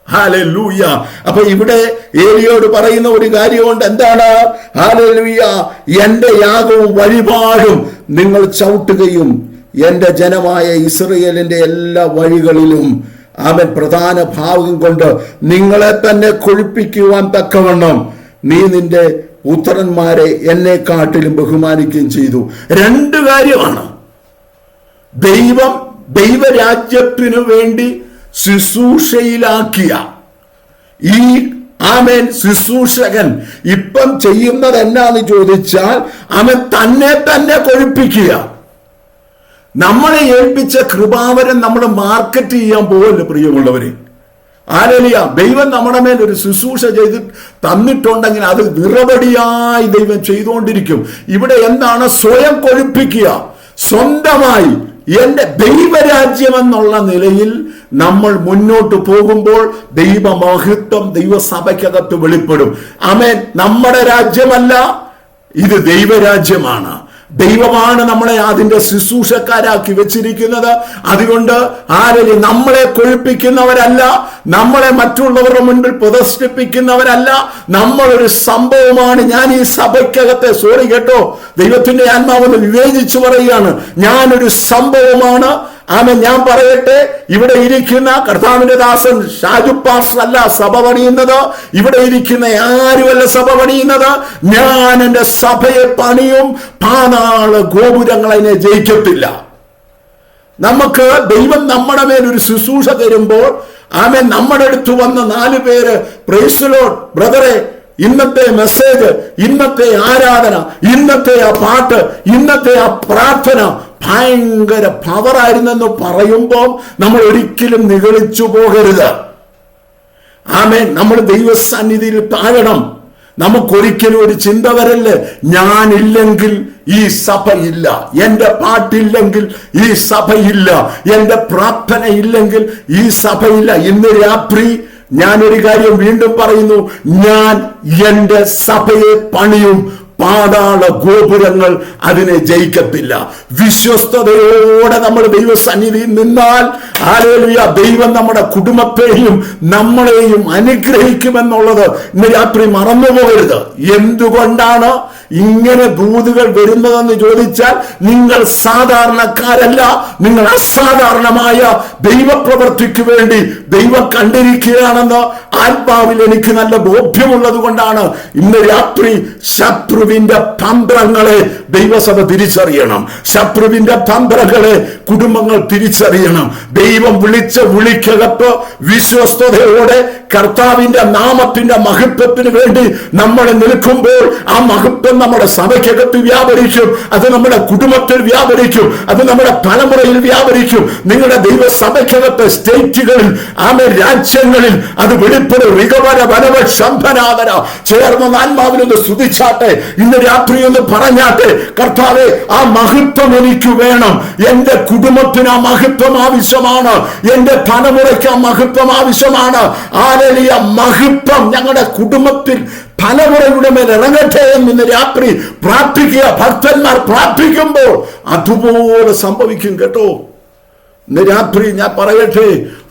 ഹല്ലേലൂയ. അപ്പൊ ഇവിടെ ഏലിയോട് പറയുന്ന ഒരു കാര്യമുണ്ട്. എന്താണ്? ഹല്ലേലൂയ, എന്റെ യാഗവും വഴിപാടും നിങ്ങൾ ചവിട്ടുകയും എന്റെ ജനമായ ഇസ്രായേലിന്റെ എല്ലാ വഴികളിലും അവൻ പ്രധാന ഭാവം കൊണ്ട് നിങ്ങളെ തന്നെ കൊഴിപ്പിക്കുവാൻ തക്കവണ്ണം നീ നിന്റെ പുത്രന്മാരെ എന്നെക്കാട്ടിലും ബഹുമാനിക്കുകയും ചെയ്തു. 2 കാര്യമാണ്. ദൈവരാജ്യത്തിനു വേണ്ടി ശുശ്രൂഷയിലാക്കിയ ഈ ആമേൻ ശുശ്രൂഷകൻ ഇപ്പം ചെയ്യുന്നത് എന്നാന്ന് ചോദിച്ചാൽ, അവൻ തന്നെ കൊഴിപ്പിക്കുക. നമ്മളെ ഏൽപ്പിച്ച കൃപാവരം നമ്മൾ മാർക്കറ്റ് ചെയ്യാൻ പോകല്ല പ്രിയമുള്ളവരെ. ഹല്ലേലൂയ. ദൈവം നമ്മുടെ മേൽ ഒരു ശുശ്രൂഷ ചെയ്ത് തന്നിട്ടുണ്ടെങ്കിൽ അത് നിറപടിയായി ദൈവം ചെയ്തുകൊണ്ടിരിക്കും. ഇവിടെ എന്താണ്? സ്വയം കൊഴിപ്പിക്കുക. സ്വന്തമായി എന്റെ ദൈവരാജ്യം എന്നുള്ള നിലയിൽ നമ്മൾ മുന്നോട്ട് പോകുമ്പോൾ ദൈവമഹത്വം ദൈവസഭയ്ക്കകത്ത് വെളിപ്പെടും. ആമേൻ. നമ്മുടെ രാജ്യമല്ല, ഇത് ദൈവരാജ്യമാണ്. ദൈവമാണ് നമ്മളെ അതിന്റെ ശുശ്രൂഷക്കാരാക്കി വെച്ചിരിക്കുന്നത്. അതുകൊണ്ട് ആരെയും നമ്മളെ കൊഴിപ്പിക്കുന്നവരല്ല, നമ്മളെ മറ്റുള്ളവരുടെ മുൻപിൽ പ്രദർശിപ്പിക്കുന്നവരല്ല. നമ്മളൊരു സംഭവമാണ്. ഞാൻ ഈ സഭയ്ക്കകത്തെ സോറി കേട്ടോ, ദൈവത്തിന്റെ ആത്മാവെന്ന് വിവേചിച്ചു പറയുകയാണ്, ഞാനൊരു സംഭവമാണ്. ആമേൻ. ഞാൻ പറയട്ടെ, ഇവിടെ ഇരിക്കുന്ന കർത്താവിന്റെ ദാസൻ ഷാജു പാസ്റ്റർ അല്ല സഭ പണിയുന്നത്, ഇവിടെ ഇരിക്കുന്ന ആരുമല്ല സഭ പണിയുന്നത്. ഞാൻ എന്റെ സഭയെ പണിയും, പാതാള ഗോപുരങ്ങൾ അതിനെ ജയിക്കത്തില്ല. നമുക്ക് ദൈവം നമ്മുടെ മേൽ ഒരു ശുശ്രൂഷ തരുമ്പോൾ ആമേൻ, നമ്മുടെ അടുത്ത് വന്ന 4 പേര് പ്രൈസ് ദി ലോർഡ് ബ്രദറെ, ഇന്നത്തെ മെസ്സേജ്, ഇന്നത്തെ ആരാധന, ഇന്നത്തെ ആ പാട്ട്, ഇന്നത്തെ ആ പ്രാർത്ഥന ഭയങ്കര പവറായിരുന്നെന്ന് പറയുമ്പോൾ നമ്മൾ ഒരിക്കലും നിഗളിച്ചു പോകരുത്. ആമേൻ. നമ്മൾ ദൈവസന്നിധിയിൽ താഴണം. നമുക്കൊരിക്കലും ഒരു ചിന്ത വരല്ലേ, ഞാനില്ലെങ്കിൽ ഈ സഭയില്ല, എന്റെ പാട്ടില്ലെങ്കിൽ ഈ സഭയില്ല, എന്റെ പ്രാർത്ഥന ഇല്ലെങ്കിൽ ഈ സഭയില്ല. ഇന്ന് രാത്രി ഞാനൊരു കാര്യം വീണ്ടും പറയുന്നു, ഞാൻ എന്റെ സഭയെ പണിയും, പാതാള ഗോപുരങ്ങൾ അതിനെ ജയിക്കത്തില്ല. വിശ്വസ്തയോടെ നമ്മൾ ദൈവസന്നിധിയിൽ നിന്നാൽ ഹല്ലേലൂയ, ദൈവം നമ്മുടെ കുടുംബത്തെയും നമ്മളെയും അനുഗ്രഹിക്കുമെന്നുള്ളത് ഇന്ന് രാത്രി മറന്നുപോകരുത്. എന്തുകൊണ്ടാണ് ഇങ്ങനെ ദൂതുകൾ വരുന്നതെന്ന് ചോദിച്ചാൽ, നിങ്ങൾ സാധാരണക്കാരല്ല, നിങ്ങൾ അസാധാരണമായ ദൈവപ്രവൃത്തിക്ക് വേണ്ടി ദൈവം കണ്ടിരിക്കുകയാണെന്ന് ആത്മാവിൽ എനിക്ക് നല്ല ബോധ്യമുള്ളത് കൊണ്ടാണ് ഇന്ന് രാത്രി ശത്രുവിന്റെ തന്ത്രങ്ങളെ ദൈവസഭ തിരിച്ചറിയണം. ശത്രുവിന്റെ തന്ത്രങ്ങളെ കുടുംബങ്ങൾ തിരിച്ചറിയണം. ദൈവം വിളിച്ച വിളിക്കകത്ത് വിശ്വസ്തയോടെ കർത്താവിന്റെ നാമത്തിന്റെ മഹത്വത്തിന് വേണ്ടി നമ്മൾ നിൽക്കുമ്പോൾ ആ മഹത്വം നമ്മുടെ സഭയ്ക്കകത്ത് വ്യാപരിക്കും, അത് നമ്മുടെ കുടുംബത്തിൽ വ്യാപരിക്കും, അത് നമ്മുടെ തലമുറയിൽ വ്യാപരിക്കും. നിങ്ങളുടെ ദൈവസഭയ്ക്കകത്ത് സ്റ്റേറ്റുകളിൽ, ആമേ രാജ്യങ്ങളിൽ അത് വെളിപ്പെടും. റികവര വനവ ശംഭനാദര ചേർന്ന ആത്മാവിനൊന്ന് സ്തുതിച്ചാട്ടെ, ഇന്ന് രാത്രി ഒന്ന് പറഞ്ഞാട്ടെ, കർത്താവേ ആ മഹത്വം എനിക്ക് വേണം, എന്റെ കുടുംബത്തിന് ആ മഹത്വം ആവശ്യമാണ്, എന്റെ തലമുറയ്ക്ക് ആ മഹത്വം ആവശ്യമാണ്. ആരലിയ മഹത്വം ഞങ്ങളുടെ കുടുംബത്തിൽ തലമുറയുടെ മേൽ ഇറങ്ങട്ടെ എന്ന് ഇന്ന് രാത്രി പ്രാർത്ഥിക്കുക. ഭക്തന്മാർ പ്രാർത്ഥിക്കുമ്പോൾ അതുപോലെ സംഭവിക്കും കേട്ടോ. ഇന്ന് രാത്രി ഞാൻ പറയട്ടെ,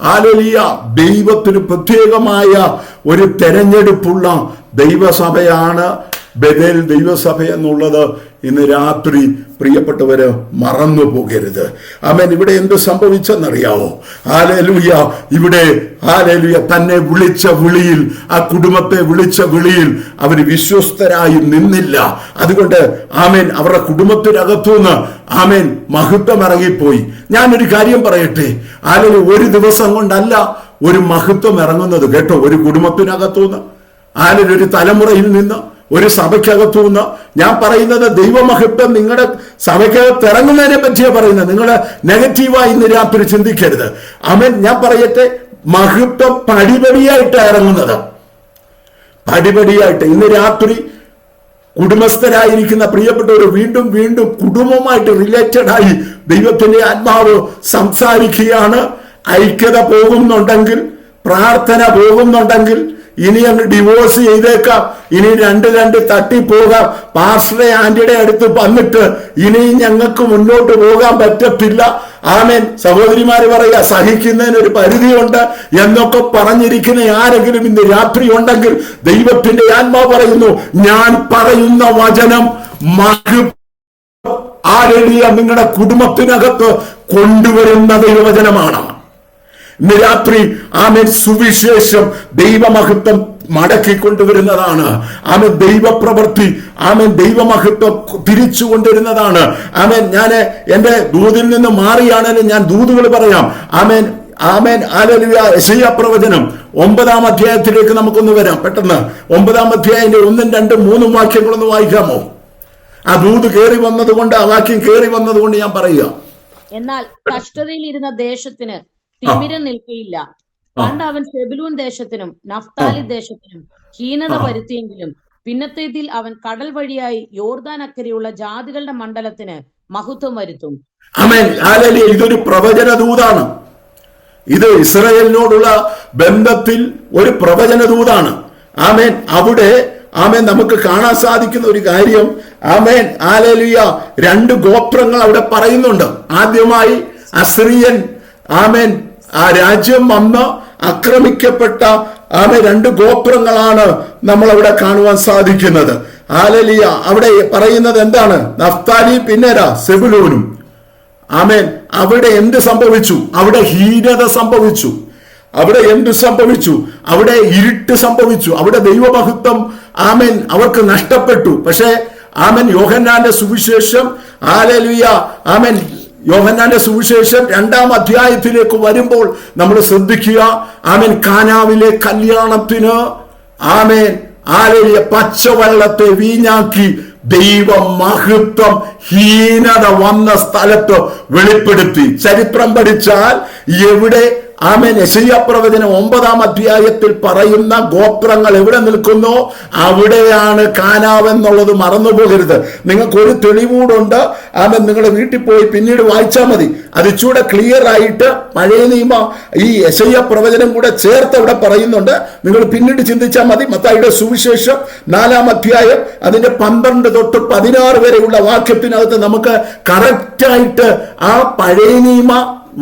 ഹല്ലേലൂയ, ദൈവത്തിന് പ്രത്യേകമായ ഒരു തെരഞ്ഞെടുപ്പുള്ള ദൈവസഭയാണ് ബേഥേൽ ദൈവസഭ എന്നുള്ളത് ഇന്ന് രാത്രി പ്രിയപ്പെട്ടവര് മറന്നു പോകരുത്. ആമേൻ. ഇവിടെ എന്ത് സംഭവിച്ചെന്നറിയാവോ? ഹല്ലേലൂയ, ഇവിടെ ഹല്ലേലൂയ തന്നെ വിളിച്ച വിളിയിൽ, ആ കുടുംബത്തെ വിളിച്ച വിളിയിൽ അവർ വിശ്വസ്തരായി നിന്നില്ല. അതുകൊണ്ട് ആമേൻ, അവരുടെ കുടുംബത്തിനകത്തുനിന്ന് ആമേൻ മഹത്വം ഇറങ്ങിപ്പോയി. ഞാനൊരു കാര്യം പറയട്ടെ, ഹല്ലേലൂയ, ഒരു ദിവസം കൊണ്ടല്ല ഒരു മഹത്വം ഇറങ്ങുന്നത് കേട്ടോ. ഒരു കുടുംബത്തിനകത്തുനിന്ന്, ഹല്ലേലൂയ, ഒരു തലമുറയിൽ നിന്ന്, ഒരു സഭയ്ക്കകത്തുനിന്ന്. ഞാൻ പറയുന്നത് ദൈവമഹത്വം നിങ്ങളുടെ സഭയ്ക്കകത്ത് ഇറങ്ങുന്നതിനെ പറ്റിയാണ് പറയുന്നത്. നിങ്ങൾ നെഗറ്റീവായി ഇന്ന് രാത്രി ചിന്തിക്കരുത്. ആമേൻ. ഞാൻ പറയട്ടെ, മഹത്വം പടിപടിയായിട്ടാണ് ഇറങ്ങുന്നത്, പടിപടിയായിട്ട്. ഇന്ന് രാത്രി കുടുംബസ്ഥരായിരിക്കുന്ന പ്രിയപ്പെട്ടവർ വീണ്ടും വീണ്ടും കുടുംബവുമായിട്ട് റിലേറ്റഡ് ആയി ദൈവത്തിന്റെ ആത്മാവ് സംസാരിക്കുകയാണ്. ഐക്യത പോകുന്നുണ്ടെങ്കിൽ, പ്രാർത്ഥന പോകുന്നുണ്ടെങ്കിൽ, ഇനി അങ്ങ് ഡിവോഴ്സ് ചെയ്തേക്കാം, ഇനി രണ്ട് തട്ടിപ്പോകാം, പാസ്റ്ററെ ആന്റിയുടെ അടുത്ത് വന്നിട്ട് ഇനി ഞങ്ങൾക്ക് മുന്നോട്ട് പോകാൻ പറ്റത്തില്ല. ആമേൻ. സഹോദരിമാര് പറയുക, സഹിക്കുന്നതിന് ഒരു പരിധിയുണ്ട് എന്നൊക്കെ പറഞ്ഞിരിക്കുന്ന ആരെങ്കിലും ഇന്ന് രാത്രി ഉണ്ടെങ്കിൽ ദൈവത്തിന്റെ ആത്മാവ് പറയുന്നു, ഞാൻ പറയുന്ന വചനം നിങ്ങളുടെ കുടുംബത്തിനകത്ത് കൊണ്ടുവരുന്ന ദൈവവചനമാണ്. ഇന്ന് രാത്രി ആമേൻ സുവിശേഷം ദൈവമഹത്വം മടക്കിക്കൊണ്ടുവരുന്നതാണ്. ആമേൻ ദൈവപ്രവൃത്തി, ആമേൻ ദൈവമഹത്വം തിരിച്ചു കൊണ്ടുവരുന്നതാണ്. ആമേൻ. ഞാൻ എന്റെ ദൂതിൽ നിന്ന് മാറിയാണെങ്കിലും ഞാൻ ദൂതുകൾ പറയാം. ആമേൻ. ആമേൻ. ഹല്ലേലൂയ. യെശയ്യാ പ്രവചനം 9-ാം അധ്യായത്തിലേക്ക് നമുക്കൊന്ന് വരാം പെട്ടെന്ന്. 9-ാം അധ്യായത്തിന്റെ 1, 2, 3 വാക്യങ്ങളൊന്ന് വായിക്കാമോ? ആ ദൂത് കയറി വന്നത് കൊണ്ട്, ആ വാക്യം കയറി വന്നത് കൊണ്ട് ഞാൻ പറയുക. എന്നാൽ കഷ്ടതയിൽ ഇരുന്ന ദേശത്തിന് തിമിരം നിൽക്കയില്ല. പണ്ട് അവൻ സെബുലൂൻ ദേശത്തിനും നഫ്താലി ദേശത്തിനും ഹീനത വരുത്തിയെങ്കിലും പിന്നത്തേതിൽ അവൻ കടൽ വഴിയായി യോർദാൻ അക്കരെയുള്ള ജാതികളുടെ മണ്ഡലത്തിന് മഹത്വം വരുത്തും. ആമേൻ. ഹല്ലേലൂയ. ഇതൊരു പ്രവചന ദൂതാണ്. ഇത് ഇസ്രായേലിനോടുള്ള ബന്ധത്തിൽ ഒരു പ്രവചന ദൂതാണ്. ആമേൻ. അവിടെ ആമേൻ നമുക്ക് കാണാൻ സാധിക്കുന്ന ഒരു കാര്യം, ആമേൻ ഹല്ലേലൂയ, 2 ഗോത്രങ്ങൾ അവിടെ പറയുന്നുണ്ട്. ആദ്യമായി അസിറിയൻ ആമേൻ ആ രാജ്യം വന്ന് ആക്രമിക്കപ്പെട്ട ആമേൻ 2 ഗോത്രങ്ങളാണ് നമ്മൾ അവിടെ കാണുവാൻ സാധിക്കുന്നത്. ഹല്ലേലൂയ. അവിടെ പറയുന്നത് എന്താണ്? നഫ്താലി പിന്നെരാ സെബുലൂനും. ആമേൻ. അവിടെ എന്ത് സംഭവിച്ചു? അവിടെ ഹീനത സംഭവിച്ചു. അവിടെ എന്ത് സംഭവിച്ചു? അവിടെ ഇരുട്ട് സംഭവിച്ചു. അവിടെ ദൈവമഹത്വം ആമേൻ അവർക്ക് നഷ്ടപ്പെട്ടു. പക്ഷേ ആമേൻ യോഹന്നാന്റെ സുവിശേഷം ഹല്ലേലൂയ ആമേൻ യോഹന്നാന്റെ സുവിശേഷം 2-ാം അധ്യായത്തിലേക്ക് വരുമ്പോൾ നമ്മൾ ശ്രദ്ധിക്കുക. ആമേൻ കാനാവിലെ കല്യാണത്തിന് ആമേൻ ഹല്ലേലൂയ പച്ചവെള്ളത്തെ വീഞ്ഞാക്കി ദൈവ മഹത്വം ഹീനത വന്ന സ്ഥലത്ത് വെളിപ്പെടുത്തി. ചരിത്രം പഠിച്ചാൽ എവിടെ ആമേൻ യെശയ്യാ പ്രവചനം 9-ാം അധ്യായത്തിൽ പറയുന്ന ഗോത്രങ്ങൾ എവിടെ നിൽക്കുന്നോ അവിടെയാണ് കാനാവ് എന്നുള്ളത് മറന്നു പോകരുത്. നിങ്ങൾക്കൊരു തെളിവൂടുണ്ട്. ആമേൻ നിങ്ങളുടെ വീട്ടിൽ പോയി പിന്നീട് വായിച്ചാൽ മതി. അത് ഇച്ചൂടെ ക്ലിയർ ആയിട്ട് പഴയ നിയമ ഈ യെശയ്യാ പ്രവചനം കൂടെ ചേർത്ത് അവിടെ പറയുന്നുണ്ട്. നിങ്ങൾ പിന്നീട് ചിന്തിച്ചാൽ മതി. മത്തായിയുടെ സുവിശേഷം 4-ാം അധ്യായം അതിന്റെ 12 തൊട്ട് 16 വരെയുള്ള വാക്യത്തിനകത്ത് നമുക്ക് കറക്റ്റായിട്ട് ആ പഴയ നിയമ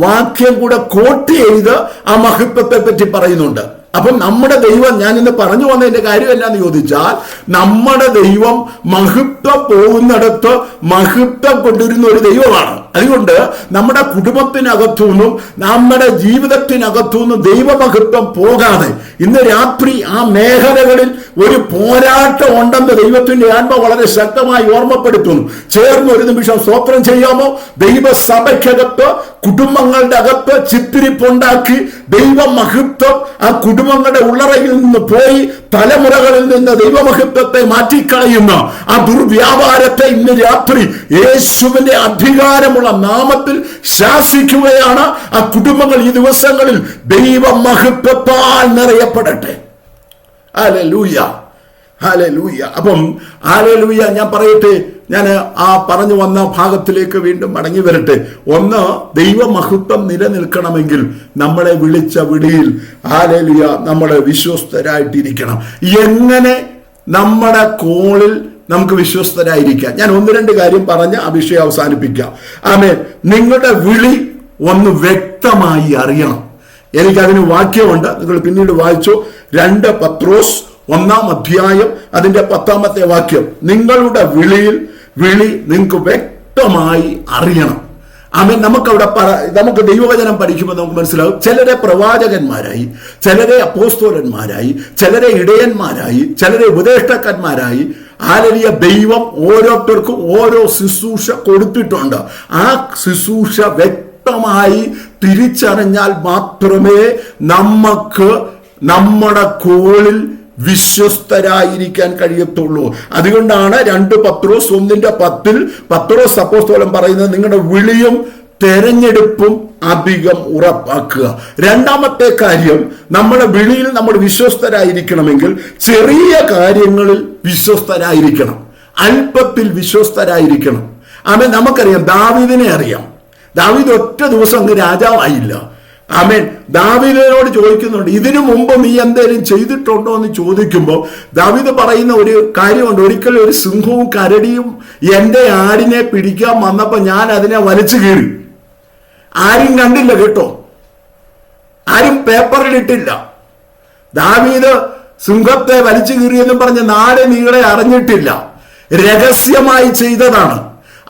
വാക്യം കൂടെ കോട്ട് ചെയ്ത് ആ മഹത്വത്തെ പറ്റി പറയുന്നുണ്ട്. അപ്പം നമ്മുടെ ദൈവം, ഞാൻ ഇന്ന് പറഞ്ഞു വന്നതിന്റെ കാര്യം എന്നാന്ന് ചോദിച്ചാൽ, നമ്മുടെ ദൈവം മഹത്വം പോകുന്നിടത്ത് മഹത്വം കൊണ്ടുവരുന്ന ഒരു ദൈവമാണ്. അതുകൊണ്ട് നമ്മുടെ കുടുംബത്തിനകത്തുനിന്നും നമ്മുടെ ജീവിതത്തിനകത്തുനിന്നും ദൈവമഹത്വം പോകാതെ ഇന്ന് രാത്രി ആ മേഖലകളിൽ ഒരു പോരാട്ടം ഉണ്ടെന്ന് ദൈവത്തിന്റെ ആത്മ വളരെ ശക്തമായി ഓർമ്മപ്പെടുത്തുന്നു. ചേർന്ന് ഒരു നിമിഷം സ്തോത്രം ചെയ്യാമോ? ദൈവസഭയ്ക്കകത്ത് കുടുംബങ്ങളുടെ അകത്ത് ചിത്തിരിപ്പുണ്ടാക്കി ദൈവമഹത്വം ആ കുടുംബങ്ങളുടെ ഉള്ളറയിൽ നിന്ന് പോയി തലമുറകളിൽ നിന്ന് ദൈവമഹത്വത്തെ മാറ്റിക്കളയുന്ന ആ ദുർവ്യാപാരത്തെ ഇന്ന് രാത്രി യേശുവിന്റെ അധികാരമുള്ള നാമത്തിൽ ശാസിക്കുകയാണ്. ആ കുടുംബങ്ങൾ ഈ ദിവസങ്ങളിൽ ദൈവമഹത്വത്താൽ നിറയപ്പെടട്ടെ. Hallelujah, hallelujah. അപ്പം ഹല്ലേലൂയ. ഞാൻ പറയട്ടെ, ഞാൻ ആ പറഞ്ഞു വന്ന ഭാഗത്തിലേക്ക് വീണ്ടും മടങ്ങി വരട്ടെ. ഒന്ന്, ദൈവമഹത്വം നിലനിൽക്കണമെങ്കിൽ നമ്മളെ വിളിച്ച വിളിയിൽ ഹല്ലേലൂയ നമ്മൾ വിശ്വസ്തരായിട്ടിരിക്കണം. എങ്ങനെ നമ്മുടെ കോളിൽ നമുക്ക് വിശ്വസ്തരായിരിക്കാം? ഞാൻ 1-2 കാര്യം പറഞ്ഞ് ആ വിഷയം അവസാനിപ്പിക്കാം. ആമേൻ. നിങ്ങളുടെ വിളി ഒന്ന് വ്യക്തമായി അറിയണം. എനിക്കതിന് വാക്യമുണ്ട്, നിങ്ങൾ പിന്നീട് വായിച്ചു. 2 പത്രോസ് 1-ാം അധ്യായം അതിന്റെ 10-ാമത്തെ വാക്യം. നിങ്ങളുടെ വിളി നിങ്ങൾക്ക് വ്യക്തമായി അറിയണം. ആമേൻ. നമുക്ക് ദൈവവചനം പഠിക്കുമ്പോൾ നമുക്ക് മനസ്സിലാവും. ചിലരെ പ്രവാചകന്മാരായി, ചിലരെ അപ്പോസ്തലന്മാരായി, ചിലരെ ഇടയന്മാരായി, ചിലരെ ഉപദേഷ്ടാക്കന്മാരായി. ഹല്ലേലൂയ. ദൈവം ഓരോരുത്തർക്കും ഓരോ ശുശ്രൂഷ കൊടുത്തിട്ടുണ്ട്. ആ ശുശ്രൂഷ വ്യക്തമായി തിരിച്ചറിഞ്ഞാൽ മാത്രമേ നമുക്ക് നമ്മുടെ കോളിൽ വിശ്വസ്തരായിരിക്കാൻ കഴിയത്തുള്ളൂ. അതുകൊണ്ടാണ് 2 പത്രോസ് 1:10 പത്രോസ് അപ്പോസ്തലൻ പറയുന്നത്, നിങ്ങളുടെ വിളിയും തെരഞ്ഞെടുപ്പും അധികം ഉറപ്പാക്കുക. 2-ാമത്തെ കാര്യം, നമ്മുടെ വിളിയിൽ നമ്മൾ വിശ്വസ്തരായിരിക്കണമെങ്കിൽ ചെറിയ കാര്യങ്ങളിൽ വിശ്വസ്തരായിരിക്കണം, അല്പത്തിൽ വിശ്വസ്തരായിരിക്കണം. ആമേൻ. നമുക്കറിയാം, ദാവീദിനെ അറിയാം. ദാവീദ് ഒറ്റ ദിവസം അങ്ങ് രാജാവായില്ല. ആമേൻ. ദാവീദിനോട് ചോദിക്കുന്നുണ്ട്, ഇതിനു മുമ്പ് നീ എന്തെങ്കിലും ചെയ്തിട്ടുണ്ടോ എന്ന് ചോദിക്കുമ്പോൾ ദാവീദ് പറയുന്ന ഒരു കാര്യമുണ്ട്. ഒരിക്കൽ ഒരു സിംഹവും കരടിയും എന്റെ ആടിനെ പിടിക്കാൻ വന്നപ്പോ ഞാൻ അതിനെ വലിച്ചു കീറി. ആരും കണ്ടില്ല കേട്ടോ, ആരും പേപ്പറിലിട്ടില്ല. ദാവീദ് സിംഹത്തെ വലിച്ചു കീറിയെന്നും പറഞ്ഞ് നാട് നീളെ അറിഞ്ഞിട്ടില്ല. രഹസ്യമായി ചെയ്തതാണ്.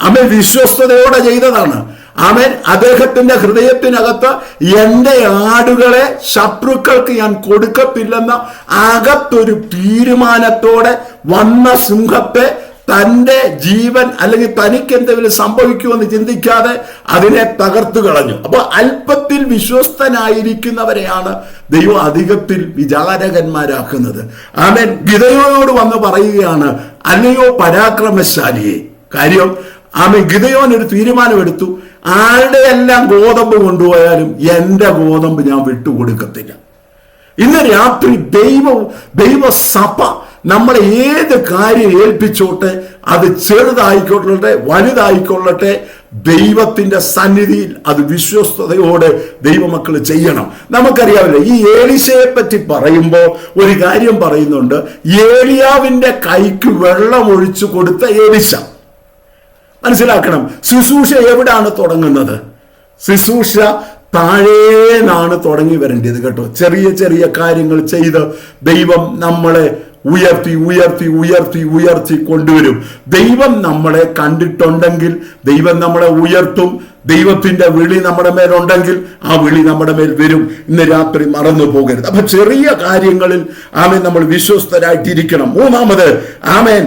ആമേൻ. വിശ്വസ്തയോടെ ചെയ്തതാണ്. ആമേൻ. അദ്ദേഹത്തിന്റെ ഹൃദയത്തിനകത്ത് എന്റെ ആടുകളെ ശത്രുക്കൾക്ക് ഞാൻ കൊടുക്കത്തില്ലെന്ന അകത്തൊരു തീരുമാനത്തോടെ വന്ന സിംഹത്തെ തന്റെ ജീവൻ അല്ലെങ്കിൽ തനിക്ക് എന്തെങ്കിലും സംഭവിക്കുമെന്ന് ചിന്തിക്കാതെ അതിനെ തകർത്തു കളഞ്ഞു. അപ്പൊ അല്പത്തിൽ വിശ്വസ്തനായിരിക്കുന്നവരെയാണ് ദൈവം അധികത്തിൽ വിചാരകന്മാരാക്കുന്നത്. ആമേൻ. ഗിദെയോനോട് വന്ന് പറയുകയാണ്, അല്ലയോ പരാക്രമശാലിയെ. കാര്യം ആമേൻ. ഗിദെയോൻ ഒരു തീരുമാനമെടുത്തു, ആരുടെ എല്ലാം ഗോതമ്പ് കൊണ്ടുപോയാലും എന്റെ ഗോതമ്പ് ഞാൻ വിട്ടുകൊടുക്കത്തില്ല. ഇന്ന് രാത്രി ദൈവസഭ നമ്മളെ ഏത് കാര്യം ഏൽപ്പിച്ചോട്ടെ, അത് ചെറുതായിക്കൊള്ളട്ടെ വലുതായിക്കൊള്ളട്ടെ, ദൈവത്തിന്റെ സന്നിധിയിൽ അത് വിശ്വസ്തയോടെ ദൈവമക്കൾ ചെയ്യണം. നമുക്കറിയാമല്ലോ, ഈ ഏലീശയെ പറ്റി പറയുമ്പോൾ ഒരു കാര്യം പറയുന്നുണ്ട്. ഏലിയാവിന്റെ കൈക്ക് വെള്ളം ഒഴിച്ചു കൊടുത്ത ഏലീശ. മനസ്സിലാക്കണം, ശുശ്രൂഷ എവിടാണ് തുടങ്ങുന്നത്? ശുശ്രൂഷ താഴേന്നാണ് തുടങ്ങി വരേണ്ടത് കേട്ടോ. ചെറിയ ചെറിയ കാര്യങ്ങൾ ചെയ്ത് ദൈവം നമ്മളെ ഉയർത്തി ഉയർത്തി ഉയർത്തി ഉയർത്തി കൊണ്ടുവരും. ദൈവം നമ്മളെ കണ്ടിട്ടുണ്ടെങ്കിൽ ദൈവം നമ്മളെ ഉയർത്തും. ദൈവത്തിന്റെ വിളി നമ്മുടെ മേലുണ്ടെങ്കിൽ ആ വിളി നമ്മുടെ മേൽ വരും. ഇന്ന് രാത്രി മറന്നു പോകരുത്. അപ്പൊ ചെറിയ കാര്യങ്ങളിൽ ആമേൻ നമ്മൾ വിശ്വസ്തരായിട്ടിരിക്കണം. മൂന്നാമത് ആമേൻ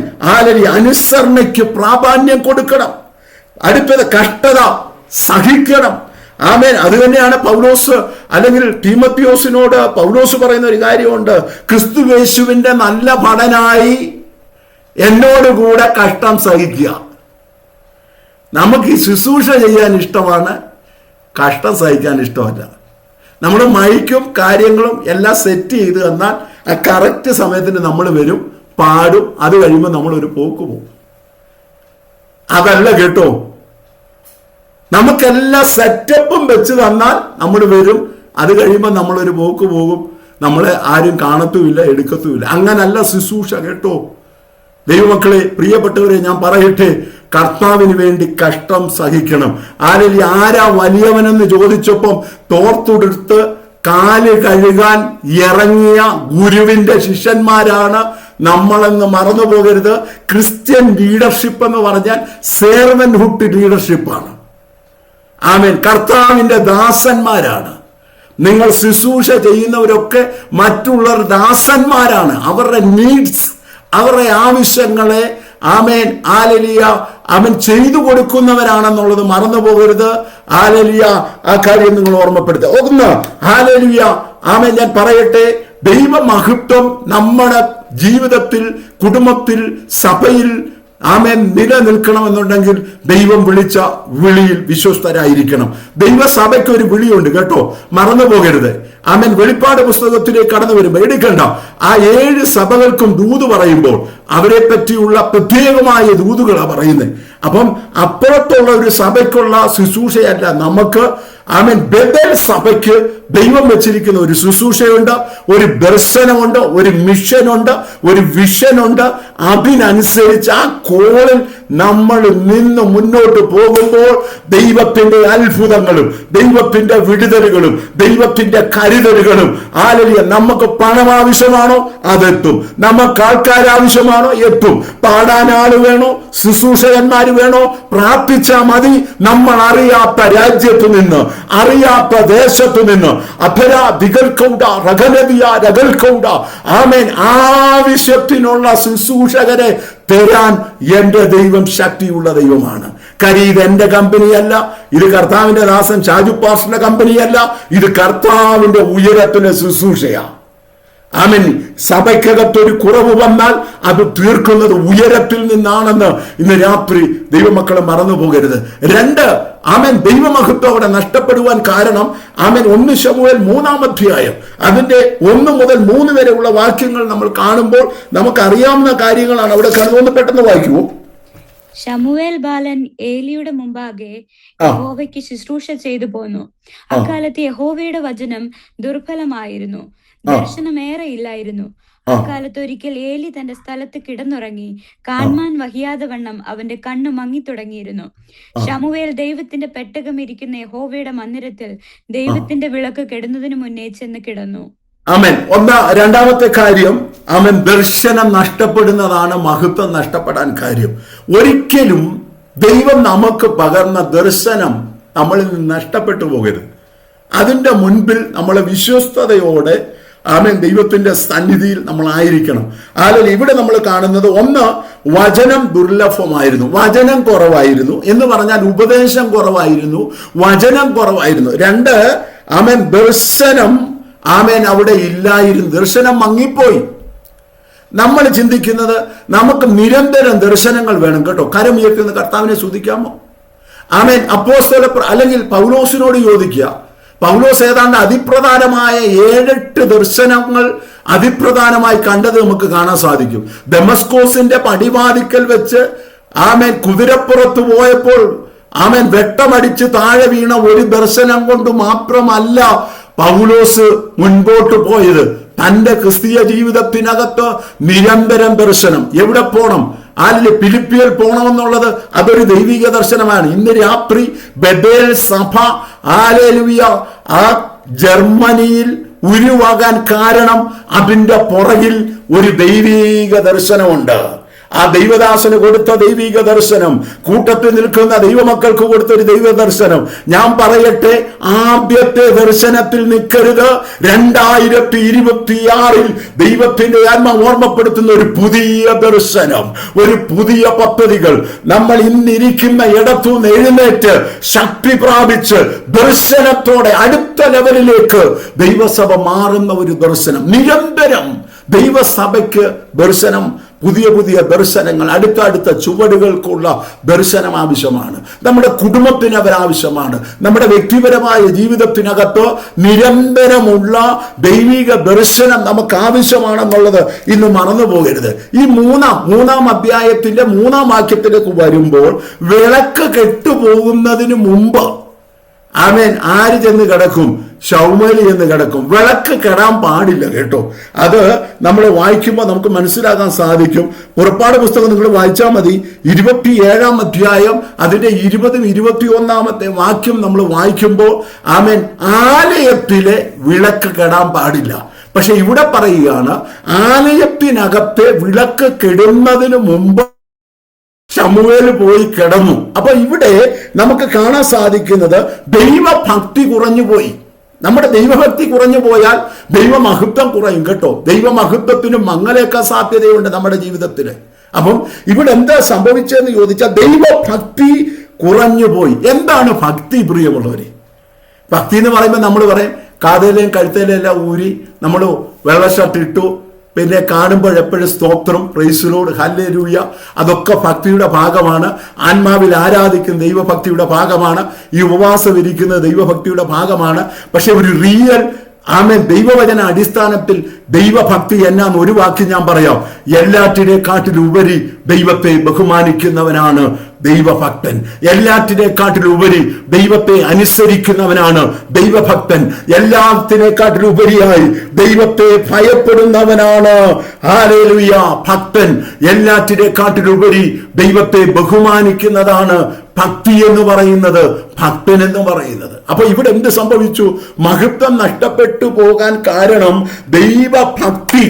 അനുസരണയ്ക്ക് പ്രാധാന്യം കൊടുക്കണം. അടുത്തത് കഷ്ടത സഹിക്കണം. ആമേൻ. അത് തന്നെയാണ് പൗലോസ് അല്ലെങ്കിൽ തീമോത്തിയോസിനോട് പൗലോസ് പറയുന്ന ഒരു കാര്യമുണ്ട്. ക്രിസ്തുയേശുവിന്റെ നല്ല ഭടനായി എന്നോടുകൂടെ കഷ്ടം സഹിക്കുക. നമുക്ക് ഈ ശുശ്രൂഷ ചെയ്യാൻ ഇഷ്ടമാണ്, കഷ്ടം സഹിക്കാൻ ഇഷ്ടമല്ല. നമ്മൾ മൈക്കും കാര്യങ്ങളും എല്ലാം സെറ്റ് ചെയ്ത് തന്നാൽ ആ കറക്റ്റ് സമയത്തിന് നമ്മൾ വരും, പാടും. അത് കഴിയുമ്പോൾ നമ്മൾ ഒരു പോക്ക് പോകും. അതല്ല കേട്ടോ, നമുക്കെല്ലാ സെറ്റപ്പും വെച്ച് തന്നാൽ നമ്മൾ വരും, അത് കഴിയുമ്പോൾ നമ്മളൊരു പോക്ക് പോകും. നമ്മളെ ആരും കാണത്തുമില്ല, എടുക്കത്തുമില്ല. അങ്ങനല്ല ശുശ്രൂഷ കേട്ടോ. ദൈവമക്കളെ, പ്രിയപ്പെട്ടവരെ, ഞാൻ പറയട്ടെ, കർത്താവിന് വേണ്ടി കഷ്ടം സഹിക്കണം. ആരാ വലിയവനെന്ന് ചോദിച്ചപ്പം തോർത്തെടുത്ത് കാല് കഴുകാൻ ഇറങ്ങിയ ഗുരുവിന്റെ ശിഷ്യന്മാരാണ് നമ്മളെന്ന് മറന്നു പോകരുത്. ക്രിസ്ത്യൻ ലീഡർഷിപ്പ് എന്ന് പറഞ്ഞാൽ സെർവൻഹുഡ് ലീഡർഷിപ്പാണ്. ആമേൻ. കർത്താവിന്റെ ദാസന്മാരാണ് നിങ്ങൾ. ശുശ്രൂഷ ചെയ്യുന്നവരൊക്കെ മറ്റുള്ളവർ ദാസന്മാരാണ്. അവരുടെ നീഡ്സ്, അവരുടെ ആവശ്യങ്ങളെ ആമേൻ അവൻ ചെയ്തു കൊടുക്കുന്നവരാണെന്നുള്ളത് മറന്നു പോകരുത്. ആ കാര്യം നിങ്ങൾ ഓർമ്മപ്പെടുത്തുക. ഒന്ന് ആമേൻ. ഞാൻ പറയട്ടെ, ദൈവമഹത്വം നമ്മുടെ ജീവിതത്തിൽ, കുടുംബത്തിൽ, സഭയിൽ ആമേൻ നിലനിൽക്കണമെന്നുണ്ടെങ്കിൽ ദൈവം വിളിച്ച വിളിയിൽ വിശ്വസ്തരായിരിക്കണം. ദൈവസഭയ്ക്ക് ഒരു വിളിയുണ്ട് കേട്ടോ, മറന്നു പോകരുത്. ആമേൻ. വെളിപ്പാട് പുസ്തകത്തിലേക്ക് കടന്നു വരുമ്പോൾ എടുക്കണ്ട, ആ 7 സഭകൾക്കും ദൂത് പറയുമ്പോൾ അവരെ പറ്റിയുള്ള പ്രത്യേകമായ ദൂതുകളാണ് പറയുന്നത്. അപ്പം അപ്പുറത്തുള്ള ഒരു സഭയ്ക്കുള്ള ശുശ്രൂഷയല്ല നമുക്ക്. ആമേൻ. ബെഥേൽ സഭയ്ക്ക് ദൈവം വെച്ചിരിക്കുന്ന ഒരു ശുശ്രൂഷയുണ്ട്, ഒരു ദർശനമുണ്ട്, ഒരു മിഷനുണ്ട്, ഒരു വിഷനുണ്ട്. അതിനനുസരിച്ച് ആ കോളിൽ നമ്മൾ നിന്ന് മുന്നോട്ട് പോകുമ്പോൾ ദൈവത്തിന്റെ അത്ഭുതങ്ങളും ദൈവത്തിന്റെ വിടുതലുകളും ദൈവത്തിന്റെ കരുതലുകളും നമുക്ക് പണം ആവശ്യമാണോ അതെത്തും, നമുക്ക് ആൾക്കാർ ആവശ്യമാണോ എത്തും, പാടാൻ ആള് വേണോ, ശുശ്രൂഷകന്മാർ വേണോ, പ്രാർത്ഥിച്ചാൽ മതി. നമ്മൾ അറിയാത്ത രാജ്യത്തു നിന്ന്, അറിയാത്ത ദേശത്തു നിന്ന് ആമേൻ ആവശ്യത്തിനുള്ള ശുശ്രൂഷകരെ തരാൻ എന്റെ ദൈവം ശക്തിയുള്ള ദൈവമാണ്. ഇത് എന്റെ കമ്പനിയല്ല, ഇത് കർത്താവിന്റെ ദാസൻ ഷാജു പാസ്റ്ററിന്റെ കമ്പനിയല്ല, ഇത് കർത്താവിന്റെ ഉയരത്തിലെ ശുശ്രൂഷയാണ്. ആമേൻ. സഭയ്ക്കകത്തൊരു കുറവ് വന്നാൽ അത് തീർക്കുന്നത് ഉയരത്തിൽ നിന്നാണെന്ന് ഇന്ന് രാത്രി ദൈവമക്കളെ മറന്നു പോകരുത്. 2 ആമേൻ. ദൈവമഹത്വം അവിടെ നഷ്ടപ്പെടുവാൻ കാരണം ആമേൻ 1 ശമൂവേൽ 3-ാം അധ്യായം അതിന്റെ 1 മുതൽ 3 വരെയുള്ള വാക്യങ്ങൾ നമ്മൾ കാണുമ്പോൾ നമുക്കറിയാവുന്ന കാര്യങ്ങളാണ് അവിടെ കാണുന്നത്. പെട്ടെന്ന് വായിക്കുമോ? ശമൂവേൽ ബാലൻ ഏലിയുടെ മുമ്പാകെ യഹോവയ്ക്ക് ശുശ്രൂഷ ചെയ്തു പോന്നു. അക്കാലത്ത് യഹോവയുടെ വചനം ദുർബലമായിരുന്നു, ദർശനമേറെ ഇല്ലായിരുന്നു. അക്കാലത്ത് ഒരിക്കൽ ഏലി തന്റെ സ്ഥലത്ത് കിടന്നുറങ്ങി. കാൺമാൻ വഹിയാതെ വണ്ണം അവന്റെ കണ്ണു മങ്ങി തുടങ്ങിയിരുന്നു. ശമൂവേൽ ദൈവത്തിന്റെ പെട്ടകം ഇരിക്കുന്ന യഹോവയുടെ മന്ദിരത്തിൽ ദൈവത്തിന്റെ വിളക്ക് കെടുന്നതിനു മുന്നേ ചെന്ന് കിടന്നു. ആമേൻ. രണ്ടാമത്തെ കാര്യം, ആമേൻ, ദർശനം നഷ്ടപ്പെടുന്നതാണ് മഹത്വം നഷ്ടപ്പെടാൻ കാര്യം. ഒരിക്കലും ദൈവം നമുക്ക് പകർന്ന ദർശനം നമ്മളിൽ നിന്ന് നഷ്ടപ്പെട്ടു പോകരുത്. അതിന്റെ മുൻപിൽ നമ്മളെ വിശ്വസ്തയോടെ ആമേൻ ദൈവത്തിന്റെ സന്നിധിയിൽ നമ്മളായിരിക്കണം. ഇവിടെ നമ്മൾ കാണുന്നത്, 1 വചനം ദുർലഭമായിരുന്നു, വചനം കുറവായിരുന്നു എന്ന് പറഞ്ഞാൽ ഉപദേശം കുറവായിരുന്നു, വചനം കുറവായിരുന്നു. 2 ആമേൻ ദർശനം ആമേൻ അവിടെ ഇല്ലായിരുന്നു, ദർശനം മങ്ങിപ്പോയി. നമ്മൾ ചിന്തിക്കുന്നത് നമുക്ക് നിരന്തരം ദർശനങ്ങൾ വേണം കേട്ടോ. കരമുയർത്തുന്ന കർത്താവിനെ സ്തുതിക്കാമോ? ആമേൻ. അപ്പോസ്തല അല്ലെങ്കിൽ പൗലോസിനോട് ചോദിക്കുക. പൗലോസ് ഏതാണ്ട് അതിപ്രധാനമായ 7-8 ദർശനങ്ങൾ അതിപ്രധാനമായി കണ്ടത് നമുക്ക് കാണാൻ സാധിക്കും. ദമസ്കോസിന്റെ പടിവാതിക്കൽ വെച്ച് ആമേൻ കുതിരപ്പുറത്ത് പോയപ്പോൾ ആമേൻ വെട്ടമടിച്ച് താഴെ വീണ ഒരു ദർശനം കൊണ്ട് മാത്രമല്ല പൗലോസ് മുൻപോട്ട് പോയത്. തന്റെ ക്രിസ്തീയ ജീവിതത്തിനകത്ത് നിരന്തരം ദർശനം. എവിടെ പോണം? ഫിലിപ്പിയിൽ പോണമെന്നുള്ളത് അതൊരു ദൈവിക ദർശനമാണ്. ഇന്ന് രാത്രി ബെഥേൽ സഭ ആ ജർമ്മനിയിൽ ഉരുവാകാൻ കാരണം അതിന്റെ പുറകിൽ ഒരു ദൈവിക ദർശനമുണ്ട്. ആ ദൈവദാസന് കൊടുത്ത ദൈവിക ദർശനം, കൂട്ടത്തിൽ നിൽക്കുന്ന ദൈവമക്കൾക്ക് കൊടുത്ത ഒരു ദൈവ ദർശനം. ഞാൻ പറയട്ടെ, ആദ്യത്തെ ദർശനത്തിൽ നിൽക്കരുത്. 2026 ദൈവത്തിന്റെ ആത്മ ഓർമ്മപ്പെടുത്തുന്ന ഒരു പുതിയ ദർശനം, ഒരു പുതിയ പദ്ധതികൾ. നമ്മൾ ഇന്നിരിക്കുന്ന ഇടത്തുനിന്ന് എഴുന്നേറ്റ് ശക്തി പ്രാപിച്ച് ദർശനത്തോടെ അടുത്ത ലെവലിലേക്ക് ദൈവസഭ മാറുന്ന ഒരു ദർശനം. നിരന്തരം ദൈവസഭയ്ക്ക് ദർശനം, പുതിയ പുതിയ ദർശനങ്ങൾ, അടുത്തടുത്ത ചുവടുകൾക്കുള്ള ദർശനം ആവശ്യമാണ്. നമ്മുടെ കുടുംബത്തിന് അവരാവശ്യമാണ്. നമ്മുടെ വ്യക്തിപരമായ ജീവിതത്തിനകത്ത് നിരന്തരമുള്ള ദൈവിക ദർശനം നമുക്ക് ആവശ്യമാണെന്നുള്ളത് ഇന്ന് മറന്നു പോകരുത്. ഈ മൂന്നാം അധ്യായത്തിന്റെ 3-ാം വാക്യത്തിലേക്ക് വരുമ്പോൾ, വിളക്ക് കെട്ടുപോകുന്നതിന് മുമ്പ് ആമേൻ ആര് ചെന്ന് കിടക്കും? ശൗമേൽ ചെന്ന് കിടക്കും. വിളക്ക് കെടാൻ പാടില്ല കേട്ടോ. അത് നമ്മൾ വായിക്കുമ്പോൾ നമുക്ക് മനസ്സിലാക്കാൻ സാധിക്കും. പുറപ്പാട് പുസ്തകം നിങ്ങൾ വായിച്ചാൽ മതി. 27-ാം അധ്യായം അതിന്റെ 20-21 വാക്യം നമ്മൾ വായിക്കുമ്പോൾ ആമേൻ ആലയത്തിലെ വിളക്ക് കെടാൻ പാടില്ല. പക്ഷെ ഇവിടെ പറയുകയാണ്, ആലയത്തിനകത്തെ വിളക്ക് കെടുന്നതിന് മുമ്പ് ശമൂവേൽ പോയി കിടന്നു. അപ്പൊ ഇവിടെ നമുക്ക് കാണാൻ സാധിക്കുന്നത് ദൈവഭക്തി കുറഞ്ഞുപോയി. നമ്മുടെ ദൈവഭക്തി കുറഞ്ഞു പോയാൽ ദൈവമഹത്വം കുറയും കേട്ടോ. ദൈവമഹത്വത്തിനും മങ്ങലേക്കാൻ സാധ്യതയുണ്ട് നമ്മുടെ ജീവിതത്തിൽ. അപ്പം ഇവിടെ എന്താ സംഭവിച്ചതെന്ന് ചോദിച്ചാൽ ദൈവഭക്തി കുറഞ്ഞുപോയി. എന്താണ് ഭക്തി പ്രിയമുള്ളവരെ? ഭക്തി എന്ന് പറയുമ്പോൾ നമ്മൾ പറയും കാതയിലെയും കഴുത്തേലെയും എല്ലാം ഊരി നമ്മൾ വെള്ള ഷർട്ട് ഇട്ടു, പിന്നെ കാണുമ്പോൾ എപ്പോഴും സ്തോത്രം, പ്രൈസ് ലോർഡ്, ഹല്ലേലൂയ, അതൊക്കെ ഭക്തിയുടെ ഭാഗമാണ്. ആത്മാവിൽ ആരാധിക്കുന്ന ദൈവഭക്തിയുടെ ഭാഗമാണ്. ഈ ഉപവാസം ഇരിക്കുന്നത് ദൈവഭക്തിയുടെ ഭാഗമാണ്. പക്ഷെ ഒരു റിയൽ ആമേൻ ദൈവവചന അടിസ്ഥാനത്തിൽ ദൈവഭക്തി എന്നാന്ന് ഒരു വാക്ക് ഞാൻ പറയാം. എല്ലാറ്റിനെക്കാട്ടിലുപരി ദൈവത്തെ ബഹുമാനിക്കുന്നവനാണ് ദൈവഭക്തൻ. എല്ലാറ്റിനെക്കാട്ടിലുപരി ദൈവത്തെ അനുസരിക്കുന്നവനാണ് ദൈവഭക്തൻ. എല്ലാത്തിനെക്കാട്ടിലുപരിയായി ദൈവത്തെ ഭയപ്പെടുന്നവനാണ് ഹല്ലേലൂയ ഭക്തൻ. എല്ലാറ്റിനെക്കാട്ടിലുപരി ദൈവത്തെ ബഹുമാനിക്കുന്നതാണ് ഭക്തി എന്ന് പറയുന്നത്, ഭക്തൻ എന്ന് പറയുന്നത്. അപ്പൊ ഇവിടെ എന്ത് സംഭവിച്ചു? മഹത്വം നഷ്ടപ്പെട്ടു പോകാൻ കാരണം ദൈവഭക്തി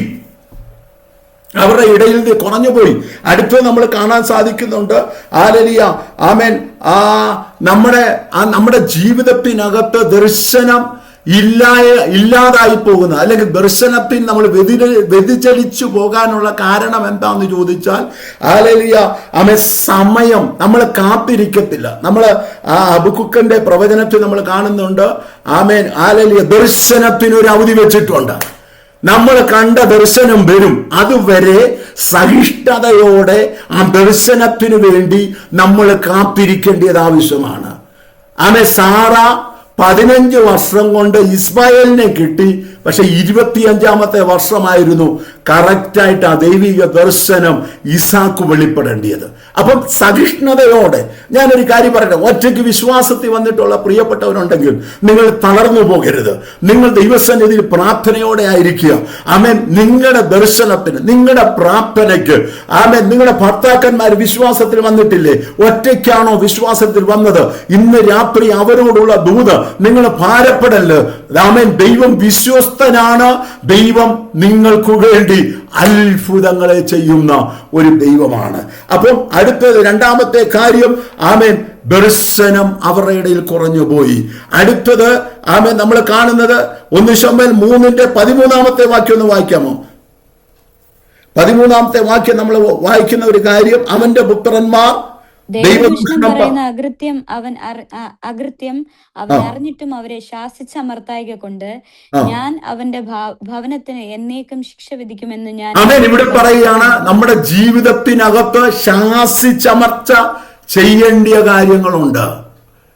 അവരുടെ ഇടയിൽ നിന്ന് കുറഞ്ഞുപോയി. അടുത്ത് നമ്മൾ കാണാൻ സാധിക്കുന്നുണ്ട് ഹല്ലേലൂയ ആമേൻ നമ്മുടെ ജീവിതത്തിനകത്ത് ദർശനം ഇല്ലാതായി പോകുന്ന, അല്ലെങ്കിൽ ദർശനത്തിൽ നമ്മൾ വ്യതിചലിച്ചു പോകാനുള്ള കാരണം എന്താന്ന് ചോദിച്ചാൽ ഹല്ലേലൂയ ആമേൻ സമയം നമ്മൾ കാത്തിരിക്കത്തില്ല. നമ്മൾ ഹബക്കൂക്കിന്റെ പ്രവചനത്തിൽ നമ്മൾ കാണുന്നുണ്ട് ആമേൻ ഹല്ലേലൂയ ദർശനത്തിനൊരു അവധി വെച്ചിട്ടുണ്ട്. നമ്മൾ കണ്ട ദർശനം വരും. അതുവരെ സഹിഷ്ണുതയോടെ ആ ദർശനത്തിനു വേണ്ടി നമ്മൾ കാത്തിരിക്കേണ്ടത് ആവശ്യമാണ്. ആമേൻ സാറ 15 വർഷം കൊണ്ട് ഇസ്മായേലിനെ കിട്ടി. പക്ഷെ 25-ാമത്തെ വർഷമായിരുന്നു കറക്റ്റായിട്ട് ആ ദൈവിക ദർശനം ഇസാക്ക് വെളിപ്പെടേണ്ടിയത്. അപ്പം സഹിഷ്ണുതയോടെ ഞാനൊരു കാര്യം പറയട്ടെ, ഒറ്റയ്ക്ക് വിശ്വാസത്തിൽ വന്നിട്ടുള്ള പ്രിയപ്പെട്ടവരുണ്ടെങ്കിൽ നിങ്ങൾ തളർന്നു പോകരുത്. നിങ്ങൾ ദൈവസന്നിധിയിൽ പ്രാർത്ഥനയോടെ ആയിരിക്കുക. ആമേൻ നിങ്ങളുടെ ദർശനത്തിന്, നിങ്ങളുടെ പ്രാർത്ഥനയ്ക്ക് ആമേൻ നിങ്ങളുടെ ഭർത്താക്കന്മാർ വിശ്വാസത്തിൽ വന്നിട്ടില്ലേ? ഒറ്റയ്ക്കാണോ വിശ്വാസത്തിൽ വന്നത്? ഇന്ന് രാത്രി അവരോടുള്ള ദൂത്, നിങ്ങൾ ഭാരപ്പെടല്. ആമേൻ ദൈവം വിശ്വസ്തനാണ്. ദൈവം നിങ്ങൾക്ക് വേണ്ടി അത്ഭുതങ്ങളെ ചെയ്യുന്ന ഒരു ദൈവമാണ്. അപ്പം അടുത്തത് 2-ാമത്തെ കാര്യം ആമേൻ ദർശനം അവരുടെ ഇടയിൽ കുറഞ്ഞുപോയി. അടുത്തത് ആമേൻ നമ്മൾ കാണുന്നത് 1 ശമൂവേൽ 3:13 വാക്യം ഒന്ന് വായിക്കാമോ? 13-ാമത്തെ വാക്യം നമ്മൾ വായിക്കുന്ന ഒരു കാര്യം, അവന്റെ പുത്രന്മാർ ദൈവദൂഷണം പറയുന്ന അകൃത്യം അവൻ അറിഞ്ഞിട്ടും അവരെ ശാസിച്ചമർത്തായിക കൊണ്ട് ഞാൻ അവന്റെ ഭവനത്തിന് എന്നേക്കും ശിക്ഷ വിധിക്കുമെന്ന് ഞാൻ. ഇവിടെ പറയുകയാണ്, നമ്മുടെ ജീവിതത്തിനകത്ത് ശാസിച്ചമർച്ച ചെയ്യേണ്ടിയ കാര്യങ്ങളുണ്ട്.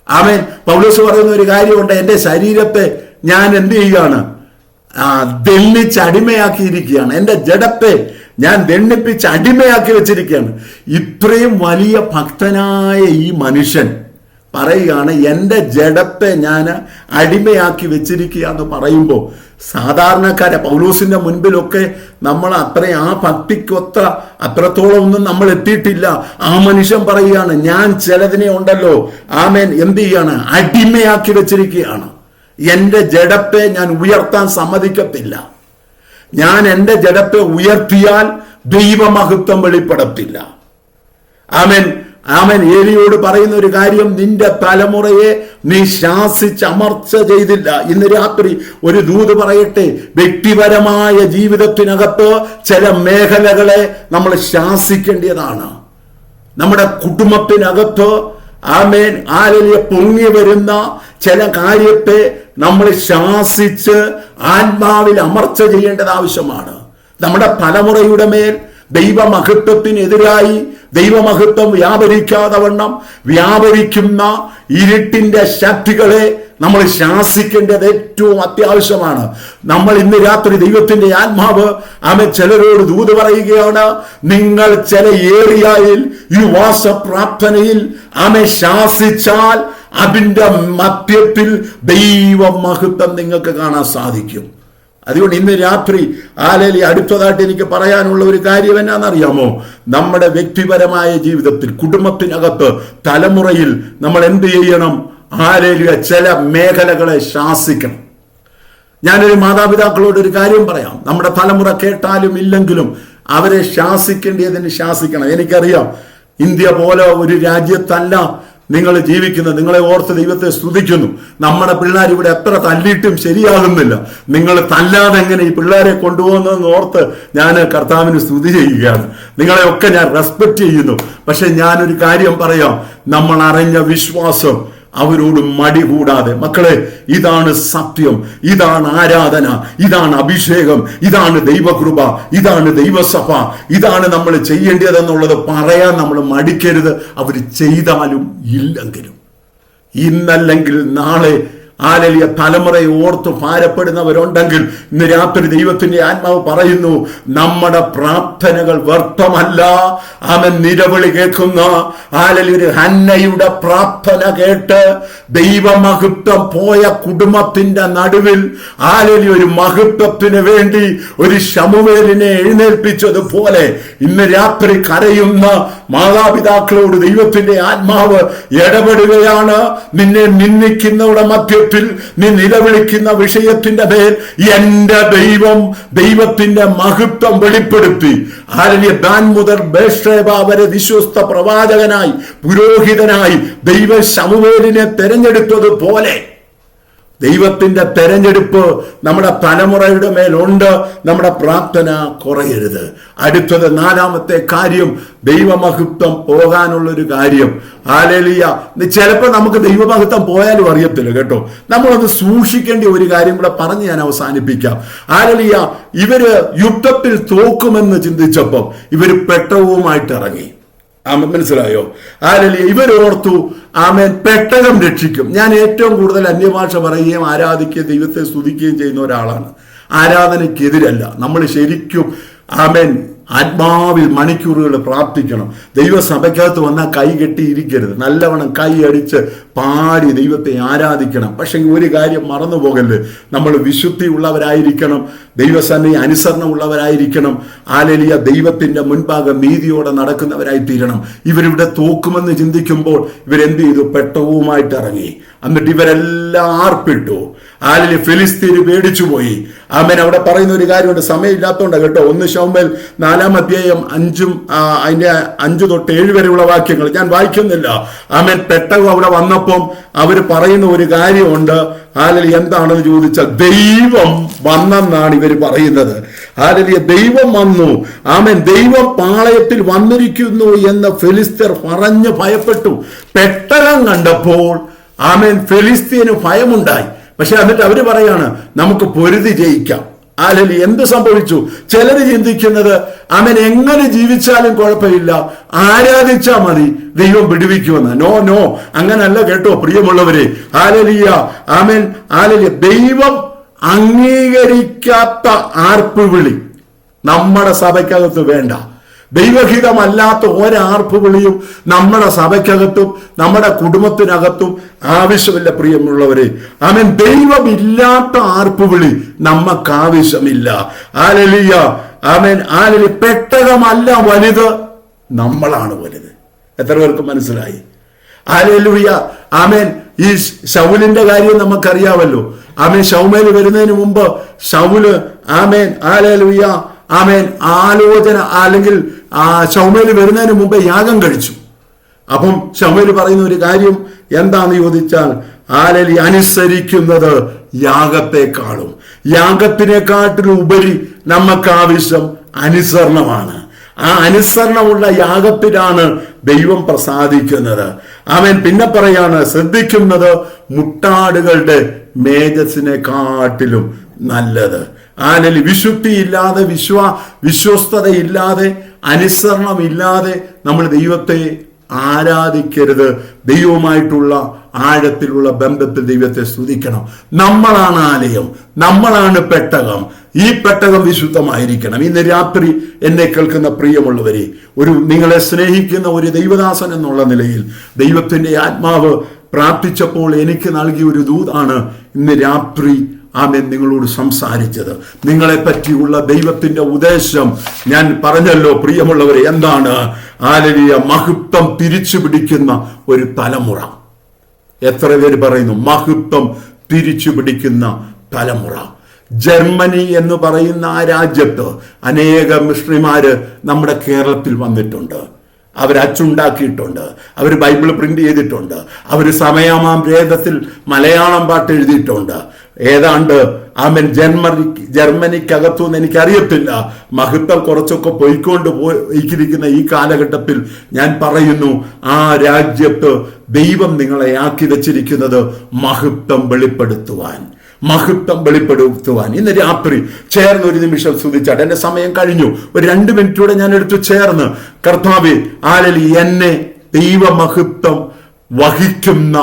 ആമേൻ പൗലോസ് പറയുന്ന ഒരു കാര്യമുണ്ട്, എന്റെ ശരീരത്തെ ഞാൻ എന്ത് ചെയ്യുകയാണ്? ദണ്ണിച്ച് അടിമയാക്കിയിരിക്കുകയാണ്. എന്റെ ജഡത്തെ ഞാൻ ദണ്ണിപ്പിച്ച് അടിമയാക്കി വെച്ചിരിക്കുകയാണ്. ഇത്രയും വലിയ ഭക്തനായ ഈ മനുഷ്യൻ പറയുകയാണ് എൻ്റെ ജഡത്തെ ഞാൻ അടിമയാക്കി വെച്ചിരിക്കുക എന്ന് പറയുമ്പോൾ സാധാരണക്കാരെ പൗലോസിന്റെ മുൻപിലൊക്കെ നമ്മൾ ആ ഭക്തിക്കൊത്ത അത്രത്തോളം ഒന്നും നമ്മൾ എത്തിയിട്ടില്ല. ആ മനുഷ്യൻ പറയുകയാണ്, ഞാൻ ചിലതിനെ ഉണ്ടല്ലോ ആമേൻ എന്ത് ചെയ്യാണ്, അടിമയാക്കി വെച്ചിരിക്കുകയാണ്. എൻ്റെ ജഡത്തെ ഞാൻ ഉയർത്താൻ സമ്മതിക്കത്തില്ല. ഞാൻ എൻ്റെ ജഡത്തെ ഉയർത്തിയാൽ ദൈവമഹത്വം വെളിപ്പെടത്തില്ല. ആമേൻ ആമേൻ. ഏലിയോട് പറയുന്ന ഒരു കാര്യം, നിന്റെ തലമുറയെ നീ ശാസിച്ചമർച്ച ചെയ്തില്ല. ഇന്ന് രാത്രി ഒരു ദൂത് പറയട്ടെ, വ്യക്തിപരമായ ജീവിതത്തിനകത്ത് ചില മേഖലകളെ നമ്മൾ ശാസിക്കേണ്ടതാണ്. നമ്മുടെ കുടുംബത്തിനകത്ത് ആമേൻ പൊങ്ങി വരുന്ന ചില കാര്യത്തെ നമ്മൾ ശാസിച്ച് ആത്മാവിൽ അമർച്ച ചെയ്യേണ്ടത് ആവശ്യമാണ്. നമ്മുടെ തലമുറയുടെ മേൽ ദൈവമഹത്വത്തിനെതിരായി ദൈവമഹത്വം വ്യാപരിക്കാതെ വണ്ണം വ്യാപരിക്കുന്ന ഇരുട്ടിന്റെ ശക്തികളെ നമ്മൾ ശാസിക്കേണ്ടത് ഏറ്റവും അത്യാവശ്യമാണ്. നമ്മൾ ഇന്ന് രാത്രി ദൈവത്തിന്റെ ആത്മാവ് ചിലരോട് ദൂത് പറയുകയാണ്, നിങ്ങൾ ചില ഏരിയയിൽ ഈ വാസ പ്രാർത്ഥനയിൽ ശാസിച്ചാൽ അതിന്റെ മധ്യത്തിൽ ദൈവമഹത്വം നിങ്ങൾക്ക് കാണാൻ സാധിക്കും. അതുകൊണ്ട് ഇന്ന് രാത്രി അടുത്തതായിട്ട് എനിക്ക് പറയാനുള്ള ഒരു കാര്യം എന്നാണെന്നറിയാമോ? നമ്മുടെ വ്യക്തിപരമായ ജീവിതത്തിൽ കുടുംബത്തിനകത്ത് തലമുറയിൽ നമ്മൾ എന്ത് ചെയ്യണം? ചില മേഖലകളെ ശാസിക്കണം. ഞാനൊരു മാതാപിതാക്കളോട് ഒരു കാര്യം പറയാം. നമ്മുടെ തലമുറ കേട്ടാലും ഇല്ലെങ്കിലും അവരെ ശാസിക്കേണ്ടതിന് ശാസിക്കണം. എനിക്കറിയാം, ഇന്ത്യ പോലെ ഒരു രാജ്യത്തല്ല നിങ്ങൾ ജീവിക്കുന്നത്. നിങ്ങളെ ഓർത്ത് ദൈവത്തെ സ്തുതിക്കുന്നു. നമ്മുടെ പിള്ളേർ ഇവിടെ എത്ര തല്ലിയിട്ടും ശരിയാകുന്നില്ല. നിങ്ങൾ തല്ലാതെ എങ്ങനെ ഈ പിള്ളേരെ കൊണ്ടുപോകുന്നതെന്ന് ഓർത്ത് ഞാൻ കർത്താവിന് സ്തുതി ചെയ്യുകയാണ്. നിങ്ങളെയൊക്കെ ഞാൻ റെസ്പെക്ട് ചെയ്യുന്നു. പക്ഷെ ഞാനൊരു കാര്യം പറയാം, നമ്മൾ അറിഞ്ഞ വിശ്വാസം അവരോട് മടി കൂടാതെ, മക്കളെ ഇതാണ് സത്യം, ഇതാണ് ആരാധന, ഇതാണ് അഭിഷേകം, ഇതാണ് ദൈവകൃപ, ഇതാണ് ദൈവസഭ, ഇതാണ് നമ്മൾ ചെയ്യേണ്ടതെന്നുള്ളത് പറയാൻ നമ്മൾ മടിക്കരുത്. അവർ ചെയ്താലും ഇല്ലെങ്കിലും. ഇന്നല്ലെങ്കിൽ നാളെ തലമുറയെ ഓർത്ത് ഭാരപ്പെടുന്നവരുണ്ടെങ്കിൽ ഇന്ന് രാത്രി ദൈവത്തിന്റെ ആത്മാവ് പറയുന്നു, നമ്മുടെ പ്രാർത്ഥനകൾ വ്യർത്ഥമല്ല. അവൻ നിലവിളി കേൾക്കുന്ന ഒരു ഹന്നയുടെ പ്രാർത്ഥന കേട്ട് ദൈവമഹത്വം പോയ കുടുംബത്തിന്റെ നടുവിൽ ഒരു മഹത്വത്തിന് വേണ്ടി ഒരു ശമൂവേലിനെ എഴുന്നേൽപ്പിച്ചതുപോലെ ഇന്ന് രാത്രി കരയുന്ന മാതാപിതാക്കളോട് ദൈവത്തിന്റെ ആത്മാവ് ഇടപെടുകയാണ്. നിന്നെ നിന്ദിക്കുന്നവരുടെ മധ്യത്തിൽ നീ നിലവിളിക്കുന്ന വിഷയത്തിന്റെ മേൽ എന്റെ ദൈവത്തിന്റെ മഹത്വം വെളിപ്പെടുത്തി ദാൻ മുതൽ ബേർശേബ വരെ വിശ്വസ്ത പ്രവാചകനായി പുരോഹിതനായി ദൈവ ശമൂവേലിനെ തെരഞ്ഞെടുത്തതുപോലെ ദൈവത്തിന്റെ തെരഞ്ഞെടുപ്പ് നമ്മുടെ തലമുറയുടെ മേലുണ്ട്. നമ്മുടെ പ്രാർത്ഥന കുറയരുത്. അടുത്തത് നാലാമത്തെ കാര്യം, ദൈവമഹത്വം പോകാനുള്ളൊരു കാര്യം. ചിലപ്പോൾ നമുക്ക് ദൈവമഹത്വം പോയാലും അറിയത്തില്ല കേട്ടോ. നമ്മളത് സൂക്ഷിക്കേണ്ട ഒരു കാര്യം കൂടെ പറഞ്ഞ് ഞാൻ അവസാനിപ്പിക്കാം. ഇവര് യുദ്ധത്തിൽ തോക്കുമെന്ന് ചിന്തിച്ചപ്പോൾ ഇവര് പെട്ടകവുമായിട്ട് ഇറങ്ങി. മനസ്സിലായോ? ഇവരോർത്തു പെട്ടകം രക്ഷിക്കും. ഞാൻ ഏറ്റവും കൂടുതൽ അന്യഭാഷ പറയുകയും ആരാധിക്കുകയും ദൈവത്തെ സ്തുതിക്കുകയും ചെയ്യുന്ന ഒരാളാണ്. ആരാധനയ്ക്കെതിരല്ല. നമ്മൾ ശരിക്കും ആത്മാവിൽ മണിക്കൂറുകൾ പ്രാർത്ഥിക്കണം. ദൈവസഭയ്ക്കകത്ത് വന്നാൽ കൈ കെട്ടിയിരിക്കരുത്. നല്ലവണ്ണം കൈ അടിച്ച് പാടി ദൈവത്തെ ആരാധിക്കണം. പക്ഷെ ഒരു കാര്യം മറന്നു പോകല്ല്, നമ്മൾ വിശുദ്ധി ഉള്ളവരായിരിക്കണം, ദൈവസന്നിധി അനുസരണം ഉള്ളവരായിരിക്കണം. ദൈവത്തിന്റെ മുൻപാകെ നീതിയോടെ നടക്കുന്നവരായി തീരണം. ഇവരിവിടെ തോക്കുമെന്ന് ചിന്തിക്കുമ്പോൾ ഇവരെന്ത് ചെയ്തു? പെട്ടകവുമായിട്ട് ഇറങ്ങി. എന്നിട്ട് ഇവരെല്ലാം ആർപ്പിട്ടു. ഫിലിസ്തീന് പേടിച്ചുപോയി. അവിടെ പറയുന്ന ഒരു കാര്യമുണ്ട്, സമയമില്ലാത്തതുകൊണ്ട് കേട്ടോ. 1 ശമൂവേൽ 4-ാം അധ്യായം 5 തൊട്ട് 7 വരെയുള്ള വാക്യങ്ങൾ ഞാൻ വായിക്കുന്നില്ല. പെട്ടകം അവിടെ വന്നപ്പം അവർ പറയുന്ന ഒരു കാര്യമുണ്ട്. എന്താണെന്ന് ചോദിച്ചാൽ ദൈവം വന്നെന്നാണ് ഇവർ പറയുന്നത്. ദൈവം വന്നു. ദൈവം പാളയത്തിൽ വന്നിരിക്കുന്നു എന്ന് ഫിലിസ്തീർ പറഞ്ഞ് ഭയപ്പെട്ടു. പെട്ടകം കണ്ടപ്പോൾ ഫിലിസ്തീന് ഭയമുണ്ടായി. പക്ഷെ എന്നിട്ട് അവര് പറയാണ്, നമുക്ക് പൊരുതി ജയിക്കാം. എന്ത് സംഭവിച്ചു? ചിലര് ചിന്തിക്കുന്നത് എങ്ങനെ ജീവിച്ചാലും കുഴപ്പമില്ല, ആരാധിച്ചാ മതി, ദൈവം വിടുവിക്കുമെന്ന്. നോ, അങ്ങനല്ല കേട്ടോ പ്രിയമുള്ളവരെ. ദൈവം അംഗീകരിക്കാത്ത ആർപ്പുവിളി നമ്മുടെ സഭയ്ക്കകത്ത് വേണ്ട. ദൈവഹിതമല്ലാത്ത ഒരാർപ്പ് വിളിയും നമ്മുടെ സഭയ്ക്കകത്തും നമ്മുടെ കുടുംബത്തിനകത്തും ആവശ്യമില്ല പ്രിയമുള്ളവരെ. ആമേൻ. ദൈവമില്ലാത്ത ആർപ്പ് വിളി നമുക്ക് ആവശ്യമില്ല. ഹല്ലേലൂയ. ആമേൻ. ഹല്ലേലൂയ. പെട്ടകമല്ല വലുത്, നമ്മളാണ് വലുത്. എത്ര പേർക്ക് മനസ്സിലായി? ഹല്ലേലൂയ. ആമേൻ. ഈ ശൗലിന്റെ കാര്യം നമുക്കറിയാമല്ലോ. ആമേൻ. ശൗമേൽ വരുന്നതിന് മുമ്പ് ശൗല് ആമേൻ ഹല്ലേലൂയ ആമേൻ ആലോചന അല്ലെങ്കിൽ ശൗമേൽ വരുന്നതിന് മുമ്പ് യാഗം കഴിച്ചു. അപ്പം ശൗമേൽ പറയുന്ന ഒരു കാര്യം എന്താന്ന് ചോദിച്ചാൽ, ഹല്ലേലൂയ, അനുസരിക്കുന്നത് യാഗത്തെക്കാളും യാഗത്തിനെക്കാട്ടിലും ഉപരി നമുക്ക് ആവശ്യം അനുസരണമാണ്. ആ അനുസരണമുള്ള യാഗത്തിലാണ് ദൈവം പ്രസാദിക്കുന്നത്. ആമേൻ. പിന്നെ പറയാണ്, ശ്രദ്ധിക്കുന്നത് മുട്ടാടുകളുടെ മേധസ്സിനെക്കാട്ടിലും നല്ലത്. ആനലി വിശുദ്ധിയില്ലാതെ വിശ്വസ്തതയില്ലാതെ അനുസരണമില്ലാതെ നമ്മൾ ദൈവത്തെ ആരാധിക്കരുത്. ദൈവവുമായിട്ടുള്ള ആഴത്തിലുള്ള ബന്ധത്തിൽ ദൈവത്തെ സ്തുതിക്കണം. നമ്മളാണ് ആലയം, നമ്മളാണ് പെട്ടകം. ഈ പെട്ടകം വിശുദ്ധമായിരിക്കണം. ഇന്ന് രാത്രി എന്നെ കേൾക്കുന്ന പ്രിയമുള്ളവരെ, നിങ്ങളെ സ്നേഹിക്കുന്ന ഒരു ദൈവദാസൻ എന്നുള്ള നിലയിൽ ദൈവത്തിന്റെ ആത്മാവ് പ്രാർത്ഥിച്ചപ്പോൾ എനിക്ക് നൽകിയ ഒരു ദൂതാണ് ഇന്ന് രാത്രി ആമേൻ നിങ്ങളോട് സംസാരിച്ചത്. നിങ്ങളെ പറ്റിയുള്ള ദൈവത്തിന്റെ ഉദ്ദേശം ഞാൻ പറഞ്ഞല്ലോ പ്രിയമുള്ളവരെ. എന്താണ്? ഹല്ലേലൂയ, മഹത്വം തിരിച്ചു പിടിക്കുന്ന ഒരു തലമുറ. എത്ര പേര് പറയുന്നു മഹത്വം തിരിച്ചു പിടിക്കുന്ന തലമുറ? ജർമ്മനി എന്ന് പറയുന്ന ആ രാജ്യത്ത് അനേക മിഷണറിമാര് നമ്മുടെ കേരളത്തിൽ വന്നിട്ടുണ്ട്. അവർ അച്ചുണ്ടാക്കിയിട്ടുണ്ട്, അവർ ബൈബിൾ പ്രിന്റ് ചെയ്തിട്ടുണ്ട്, അവർ സമയമാം വേദത്തിൽ മലയാളം പാട്ട് എഴുതിയിട്ടുണ്ട്. ഏതാണ്ട് ആമേൻ ജർമ്മനിക്കകത്തുനിന്ന് എനിക്കറിയത്തില്ല. മഹത്വം കുറച്ചൊക്കെ പോയിക്കൊണ്ടിരിക്കുന്ന ഈ കാലഘട്ടത്തിൽ ഞാൻ പറയുന്നു, ആ രാജ്യത്ത് ദൈവം നിങ്ങളെ ആക്കി വെച്ചിരിക്കുന്നത് മഹത്വം വെളിപ്പെടുത്തുവാൻ. ഇന്ന് രാത്രി ചേർന്ന് ഒരു നിമിഷം സ്തുതിച്ചാട്ടെ. എന്റെ സമയം കഴിഞ്ഞു. ഒരു 2 മിനിറ്റൂടെ ഞാൻ എടുത്തു ചേർന്ന്, കർത്താവേ ഹല്ലേലൂയ, എന്നെ ദൈവമഹത്വം വഹിക്കുന്ന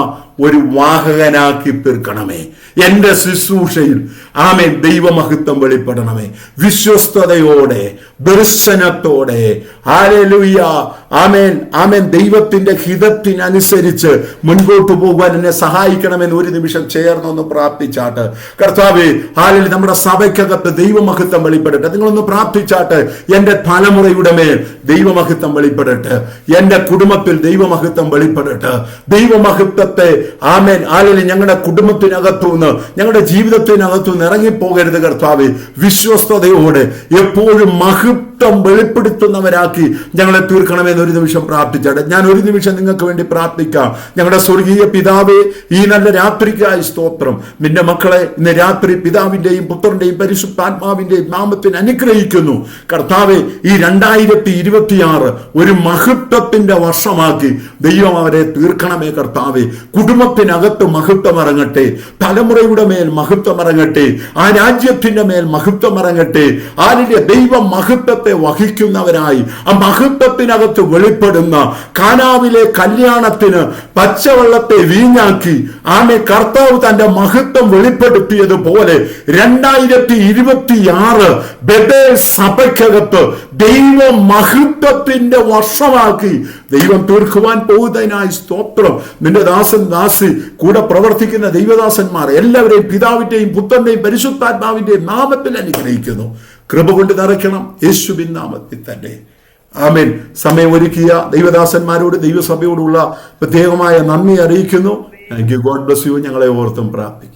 ഒരു വാഹകനാക്കി തീർക്കണമേ. എന്റെ ശുശ്രൂഷയിൽ ആമേൻ ദൈവമഹത്വം വെളിപ്പെടണമേ. വിശ്വസ്തയോടെ ദർശനത്തോടെ ഹല്ലേലൂയ ആമേൻ ദൈവത്തിന്റെ ഹിതത്തിനനുസരിച്ച് മുൻപോട്ട് പോകുവാൻ എന്നെ സഹായിക്കണമെന്ന് ഒരു നിമിഷം ചേർന്നൊന്ന് പ്രാർത്ഥിച്ചാട്ട്. കർത്താവേ ഹല്ലേലൂയ, നമ്മുടെ സഭയ്ക്കകത്ത് ദൈവമഹത്വം വെളിപ്പെടട്ടെ. നിങ്ങളൊന്ന് പ്രാർത്ഥിച്ചാട്ട്. എന്റെ തലമുറയുടെ മേൽ ദൈവമഹത്വം വെളിപ്പെടട്ടെ. എന്റെ കുടുംബത്തിൽ ദൈവമഹത്വം വെളിപ്പെടട്ടെ. ദൈവമഹത്വത്തെ ആമേൻ ഹല്ലേലൂയ ഞങ്ങളുടെ കുടുംബത്തിനകത്തുനിന്ന് ഞങ്ങളുടെ ജീവിതത്തിനകത്തുനിന്ന് ഇറങ്ങിപ്പോകരുത് കർത്താവേ. വിശ്വസ്തയോടെ എപ്പോഴും മഹത്വം വെളിപ്പെടുത്തുന്നവരാക്കി ഞങ്ങളെ തീർക്കണമെന്ന് ഒരു നിമിഷം പ്രാർത്ഥിച്ചാട്ടെ. ഞാൻ ഒരു നിമിഷം നിങ്ങൾക്ക് വേണ്ടി പ്രാർത്ഥിക്കാം. ഞങ്ങളുടെ സ്വർഗീയ പിതാവേ, ഈ നല്ല രാത്രിക്കായി സ്തോത്രം. നിന്റെ മക്കളെ ഇന്ന് രാത്രി പിതാവിന്റെയും പുത്രന്റെയും പരിശുദ്ധാത്മാവിന്റെയും നാമത്തിൽ അനുഗ്രഹിക്കുന്നു കർത്താവേ. ഈ 2026 ഒരു മഹത്വത്തിന്റെ വർഷമാക്കി ദൈവം അവരെ തീർക്കണമേ കർത്താവേ. കുടുംബത്തിനകത്ത് മഹത്വം ഇറങ്ങട്ടെ, തലമുറയുടെ മേൽ മഹത്വം ഇറങ്ങട്ടെ, ആ രാജ്യത്തിന്റെ മേൽ മഹത്വം ഇറങ്ങട്ടെ. ആരുടെ ദൈവ മഹത്വത്തെ വഹിക്കുന്നവരായി ആ മഹത്വത്തിനകത്ത് വെളിപ്പെടുന്ന കാനാവിലെ കല്യാണത്തിന് പച്ചവെള്ളത്തെ വീഞ്ഞാക്കി ആമേ കർത്താവ് തന്റെ മഹത്വം വെളിപ്പെടുത്തിയതുപോലെ 2026 ബെഥേൽ സഭയ്ക്കകത്ത് ദൈവ മഹത്വത്തിന്റെ വർഷമാക്കി ദൈവം തീർക്കുവാൻ പോകുന്നതിനായി സ്തോത്രം. നിന്റെ ദാസി കൂടെ പ്രവർത്തിക്കുന്ന ദൈവദാസന്മാർ എല്ലാവരെയും പിതാവിന്റെയും പുത്രന്റെയും പരിശുദ്ധാത്മാവിന്റെയും നാമത്തിൽ അനുഗ്രഹിക്കുന്നു. കൃപ കൊണ്ട് നിറയ്ക്കണം യേശുവിൻ നാമത്തിൽ തന്നെ. ആമേൻ. സമയം ഒരുക്കിയ ദൈവദാസന്മാരോട് ദൈവസഭയോടുള്ള പ്രത്യേകമായ നന്ദി അറിയിക്കുന്നു. Thank you. God bless you. ഞങ്ങളെ ഓർത്തും പ്രാർത്ഥിക്കും.